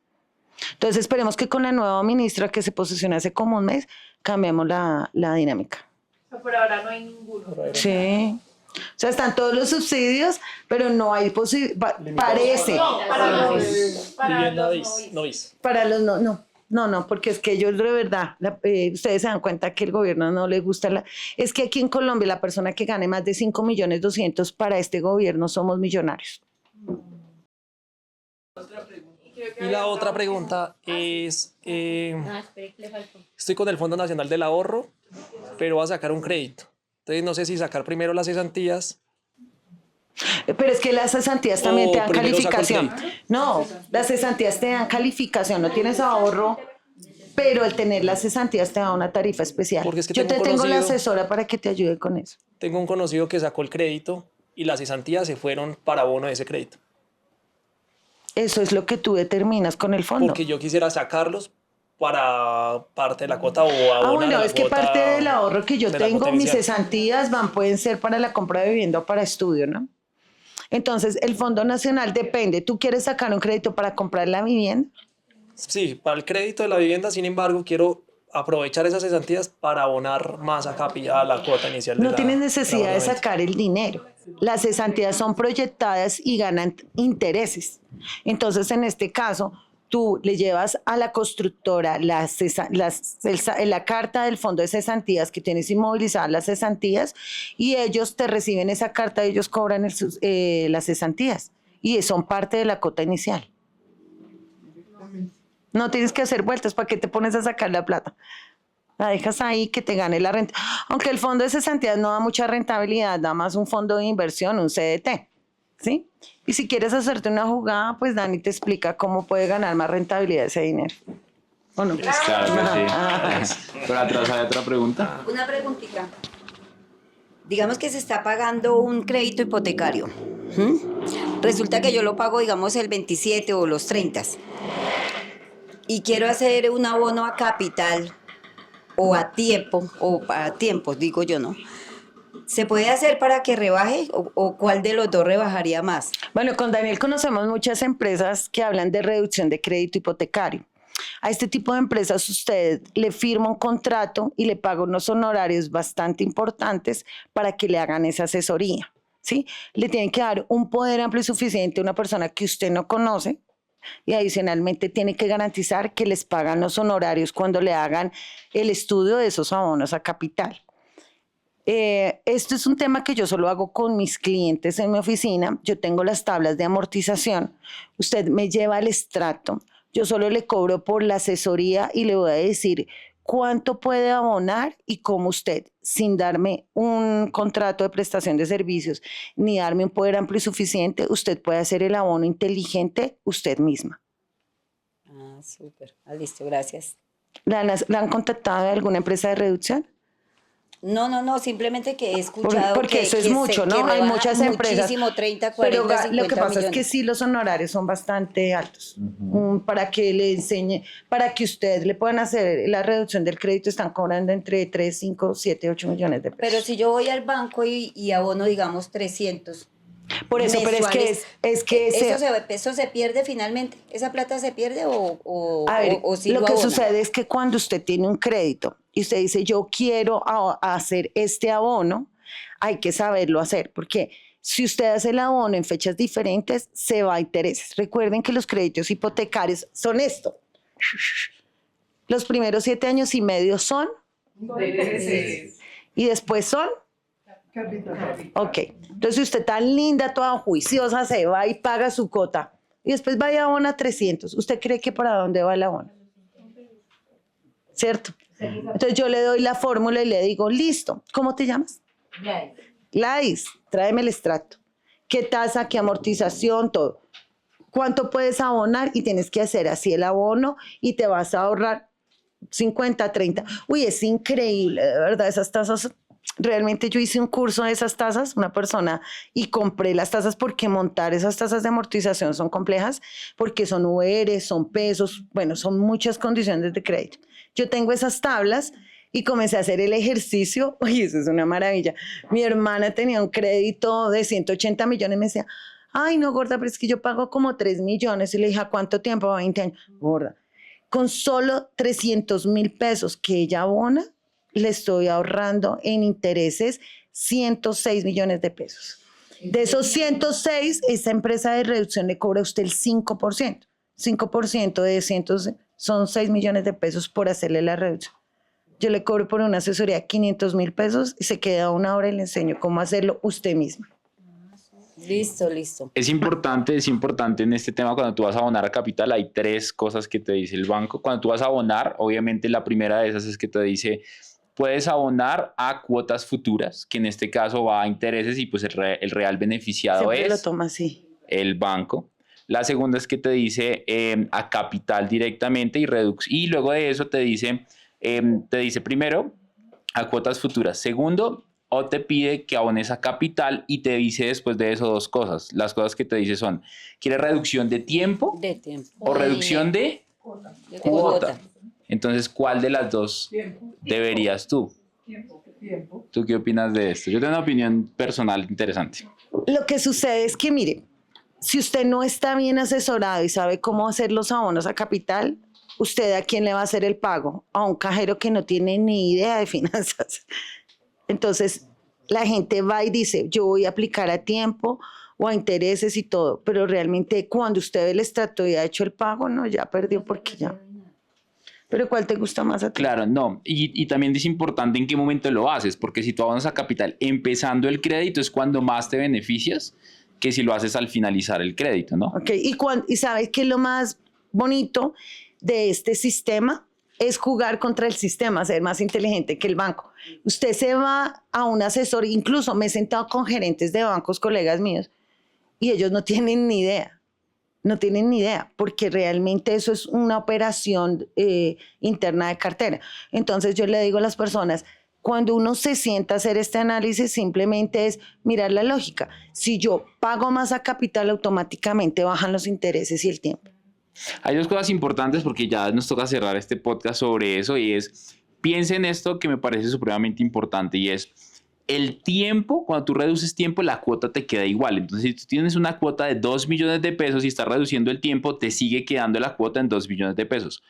Entonces esperemos que con la nueva ministra que se posiciona hace como un mes, cambiemos la dinámica. Por ahora no hay ninguno. Sí. O sea, están todos los subsidios, pero no hay posibilidad. Parece. No, para los novis. Para los no, porque es que ellos de verdad, ustedes se dan cuenta que el gobierno no le gusta es que aquí en Colombia la persona que gane más de 5.200.000 para este gobierno somos millonarios. Y la otra pregunta es, estoy con el Fondo Nacional del Ahorro, pero voy a sacar un crédito. Entonces no sé si sacar primero las cesantías. Pero es que las cesantías también te dan calificación. No, las cesantías te dan calificación, no tienes ahorro, pero el tener las cesantías te da una tarifa especial. Porque es que yo tengo la asesora para que te ayude con eso. Tengo un conocido que sacó el crédito y las cesantías se fueron para abono de ese crédito. Eso es lo que tú determinas con el fondo. Porque yo quisiera sacarlos para parte de la cuota o abonar bueno, la es que cuota parte del ahorro que yo tengo, mis inicial. cesantías pueden ser para la compra de vivienda o para estudio, ¿no? Entonces, el Fondo Nacional depende. ¿Tú quieres sacar un crédito para comprar la vivienda? Sí, para el crédito de la vivienda, sin embargo, quiero aprovechar esas cesantías para abonar más a la cuota inicial. No tienes necesidad de sacar el dinero. Las cesantías son proyectadas y ganan intereses. Entonces, en este caso, tú le llevas a la constructora la carta del fondo de cesantías que tienes inmovilizadas las cesantías y ellos te reciben esa carta, ellos cobran las cesantías y son parte de la cuota inicial. No tienes que hacer vueltas. ¿Para qué te pones a sacar la plata? La dejas ahí que te gane la renta. Aunque el fondo de cesantías no da mucha rentabilidad, da más un fondo de inversión, un CDT. ¿Sí? Y si quieres hacerte una jugada, pues Dani te explica cómo puede ganar más rentabilidad ese dinero. ¿O no? Claro que sí. Por atrás hay otra pregunta. Una preguntita. Digamos que se está pagando un crédito hipotecario. Resulta que yo lo pago, digamos, el 27 o los 30. Y quiero hacer un abono a capital o a tiempo, o a tiempos, digo yo, ¿no? ¿Se puede hacer para que rebaje o cuál de los dos rebajaría más? Bueno, con Daniel conocemos muchas empresas que hablan de reducción de crédito hipotecario. A este tipo de empresas usted le firma un contrato y le paga unos honorarios bastante importantes para que le hagan esa asesoría, ¿sí? Le tienen que dar un poder amplio y suficiente a una persona que usted no conoce y adicionalmente tiene que garantizar que les pagan los honorarios cuando le hagan el estudio de esos abonos a capital. Esto es un tema que yo solo hago con mis clientes en mi oficina. Yo tengo las tablas de amortización. Usted me lleva el extracto. Yo solo le cobro por la asesoría y le voy a decir cuánto puede abonar y cómo usted, sin darme un contrato de prestación de servicios ni darme un poder amplio y suficiente, usted puede hacer el abono inteligente usted misma. Ah, súper. Ah, listo, gracias. ¿La han contactado de alguna empresa de reducción? No, simplemente que he escuchado porque eso es mucho, ¿no? Hay muchas empresas. Muchísimo, 30, 40, pero 50 lo que pasa millones. es que sí, los honorarios son bastante altos. Para que le enseñe, para que usted le puedan hacer la reducción del crédito, están cobrando entre 3, 5, 7, 8 millones de pesos. Pero si yo voy al banco y abono, digamos, 300. Por eso, pero es que ¿Eso se pierde finalmente? ¿Esa plata se pierde o si lo que abona? sucede es que cuando usted tiene un crédito y usted dice, yo quiero hacer este abono, hay que saberlo hacer, porque si usted hace el abono en fechas diferentes, se va a intereses. Recuerden que los créditos hipotecarios son esto. Los primeros 7 años y medio son Intereses. y después son Capital. ok. Entonces usted tan linda, toda juiciosa, se va y paga su cuota y después va y abona 300. ¿Usted cree que para dónde va el abono? ¿Cierto? Entonces yo le doy la fórmula y le digo, listo, ¿cómo te llamas? Gladys, tráeme el extracto. ¿Qué tasa, qué amortización, todo? ¿Cuánto puedes abonar? Y tienes que hacer así el abono y te vas a ahorrar 50, 30. Uy, es increíble, de verdad, esas tasas. Realmente yo hice un curso de esas tasas, una persona, y compré las tasas porque montar esas tasas de amortización son complejas, porque son UR, son pesos, bueno, son muchas condiciones de crédito. Yo tengo esas tablas y comencé a hacer el ejercicio. Uy, eso es una maravilla. Mi hermana tenía un crédito de 180 millones y me decía, ay, no, gorda, pero es que yo pago como 3 millones. Y le dije, ¿a cuánto tiempo? 20 años. Gorda, con solo 300,000 pesos que ella abona, le estoy ahorrando en intereses 106 millones de pesos. De esos 106, esta empresa de reducción le cobra a usted el 5%. 5% de 100 son 6 millones de pesos por hacerle la reducción. Yo le cobro por una asesoría 500,000 pesos y se queda 1 hora y le enseño cómo hacerlo usted misma. Listo. Es importante en este tema cuando tú vas a abonar a capital, hay 3 cosas que te dice el banco. Cuando tú vas a abonar, obviamente la primera de esas es que te dice, puedes abonar a cuotas futuras, que en este caso va a intereses y pues el real beneficiado Siempre lo es toma así. el banco. La segunda es que te dice a capital directamente y luego de eso te dice primero a cuotas futuras. Segundo, o te pide que abones a capital y te dice después de eso 2 cosas. Las cosas que te dice son, ¿quieres reducción de tiempo? O reducción de cuota. Entonces, ¿cuál de las 2 deberías tú? Tiempo. ¿Tú qué opinas de esto? Yo tengo una opinión personal interesante. Lo que sucede es que, mire, si usted no está bien asesorado y sabe cómo hacer los abonos a capital, ¿usted a quién le va a hacer el pago? A un cajero que no tiene ni idea de finanzas. Entonces, la gente va y dice, yo voy a aplicar a tiempo o a intereses y todo, pero realmente cuando usted ve el extracto y ha hecho el pago, no, ya perdió porque ya. ¿Pero cuál te gusta más a ti? Claro, no. Y también es importante en qué momento lo haces, porque si tú abonas a capital empezando el crédito es cuando más te beneficias que si lo haces al finalizar el crédito, ¿no? Ok, y ¿sabes qué es lo más bonito de este sistema? Es jugar contra el sistema, ser más inteligente que el banco. Usted se va a un asesor, incluso me he sentado con gerentes de bancos, colegas míos, y ellos no tienen ni idea. No tienen ni idea, porque realmente eso es una operación interna de cartera. Entonces yo le digo a las personas, cuando uno se sienta a hacer este análisis, simplemente es mirar la lógica. Si yo pago más a capital, automáticamente bajan los intereses y el tiempo. Hay dos cosas importantes porque ya nos toca cerrar este podcast sobre eso y es, piensa en esto que me parece supremamente importante y es, el tiempo, cuando tú reduces tiempo, la cuota te queda igual. Entonces, si tú tienes una cuota de 2 millones de pesos y estás reduciendo el tiempo, te sigue quedando la cuota en 2 millones de pesos.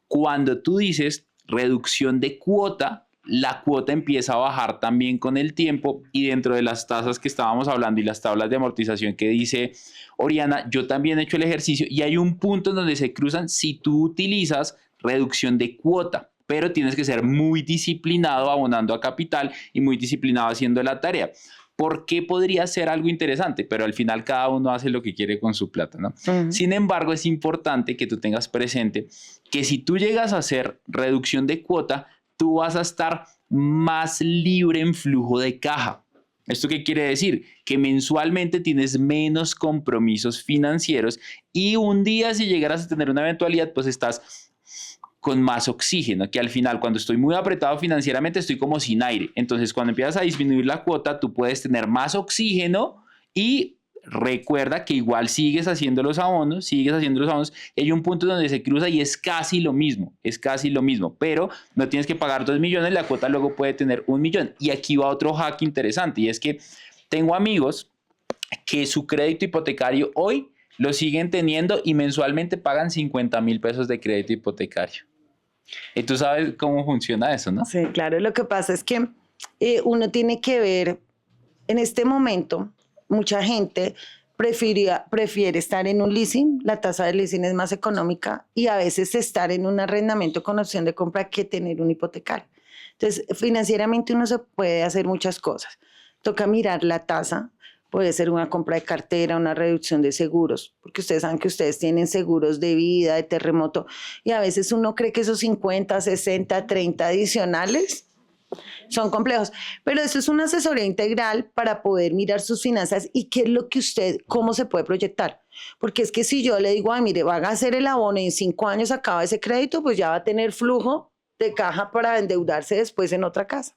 Cuando tú dices reducción de cuota, la cuota empieza a bajar también con el tiempo y dentro de las tasas que estábamos hablando y las tablas de amortización que dice Oriana, yo también he hecho el ejercicio y hay un punto en donde se cruzan si tú utilizas reducción de cuota. Pero tienes que ser muy disciplinado abonando a capital y muy disciplinado haciendo la tarea. ¿Por qué podría ser algo interesante? Pero al final cada uno hace lo que quiere con su plata, ¿no? Sin embargo, es importante que tú tengas presente que si tú llegas a hacer reducción de cuota, tú vas a estar más libre en flujo de caja. ¿Esto qué quiere decir? Que mensualmente tienes menos compromisos financieros y un día si llegaras a tener una eventualidad, pues estás con más oxígeno, que al final cuando estoy muy apretado financieramente estoy como sin aire. Entonces cuando empiezas a disminuir la cuota, tú puedes tener más oxígeno y recuerda que igual sigues haciendo los abonos, y hay un punto donde se cruza y es casi lo mismo, pero no tienes que pagar 2 millones, la cuota luego puede tener 1 millón. Y aquí va otro hack interesante y es que tengo amigos que su crédito hipotecario hoy lo siguen teniendo y mensualmente pagan 50,000 pesos de crédito hipotecario. Y tú sabes cómo funciona eso, ¿no? Sí, claro. Lo que pasa es que uno tiene que ver, en este momento, mucha gente prefiere estar en un leasing, la tasa de leasing es más económica, y a veces estar en un arrendamiento con opción de compra que tener un hipotecario. Entonces, financieramente uno se puede hacer muchas cosas. Toca mirar la tasa. Puede ser una compra de cartera, una reducción de seguros, porque ustedes saben que ustedes tienen seguros de vida, de terremoto, y a veces uno cree que esos 50, 60, 30 adicionales son complejos. Pero eso es una asesoría integral para poder mirar sus finanzas y qué es lo que cómo se puede proyectar. Porque es que si yo le digo, ay, mire, van a hacer el abono y en 5 años acaba ese crédito, pues ya va a tener flujo de caja para endeudarse después en otra casa.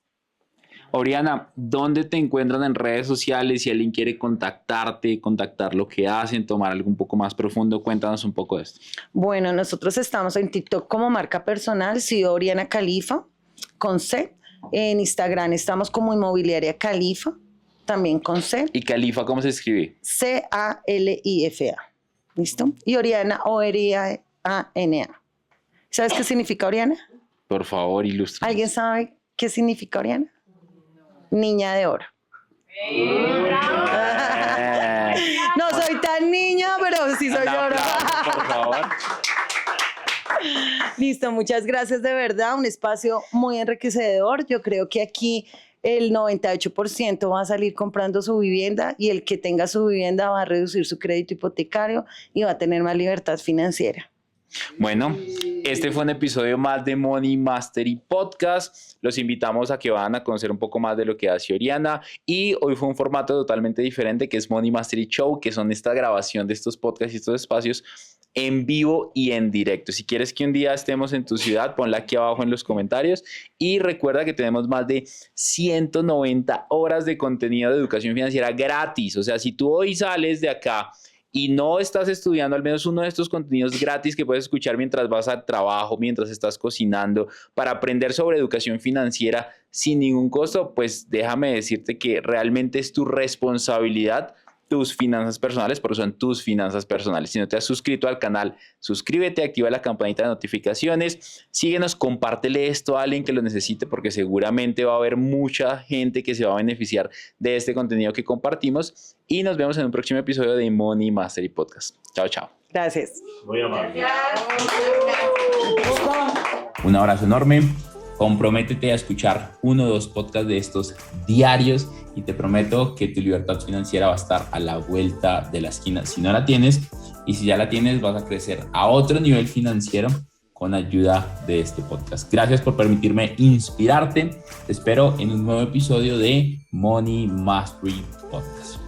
Oriana, ¿dónde te encuentran en redes sociales? Si alguien quiere contactarte, contactar lo que hacen, tomar algo un poco más profundo, cuéntanos un poco de esto. Bueno, nosotros estamos en TikTok como marca personal, Oriana Califa, con C. En Instagram estamos como Inmobiliaria Califa, también con C. ¿Y Califa cómo se escribe? Califa. ¿Listo? Y Oriana, Oriana. ¿Sabes qué significa Oriana? Por favor, ilustra. ¿Alguien sabe qué significa Oriana? Niña de oro. No soy tan niña, pero sí soy oro. Por favor. Listo, muchas gracias de verdad. Un espacio muy enriquecedor. Yo creo que aquí el 98% va a salir comprando su vivienda y el que tenga su vivienda va a reducir su crédito hipotecario y va a tener más libertad financiera. Bueno, este fue un episodio más de Money Mastery Podcast. Los invitamos a que vayan a conocer un poco más de lo que hace Oriana. Y hoy fue un formato totalmente diferente que es Money Mastery Show, que son esta grabación de estos podcasts y estos espacios en vivo y en directo. Si quieres que un día estemos en tu ciudad, ponla aquí abajo en los comentarios. Y recuerda que tenemos más de 190 horas de contenido de educación financiera gratis. O sea, si tú hoy sales de acá y no estás estudiando al menos uno de estos contenidos gratis que puedes escuchar mientras vas al trabajo, mientras estás cocinando, para aprender sobre educación financiera sin ningún costo, pues déjame decirte que realmente es tu responsabilidad tus finanzas personales, por eso son tus finanzas personales. Si no te has suscrito al canal, suscríbete, activa la campanita de notificaciones, síguenos, compártele esto a alguien que lo necesite, porque seguramente va a haber mucha gente que se va a beneficiar de este contenido que compartimos, y nos vemos en un próximo episodio de Money Mastery Podcast. Chao, chao. Gracias. Muy amable. Un abrazo enorme. Comprométete a escuchar 1 o 2 podcasts de estos diarios y te prometo que tu libertad financiera va a estar a la vuelta de la esquina si no la tienes, y si ya la tienes vas a crecer a otro nivel financiero con ayuda de este podcast. Gracias por permitirme inspirarte. Te espero en un nuevo episodio de Money Mastery Podcast.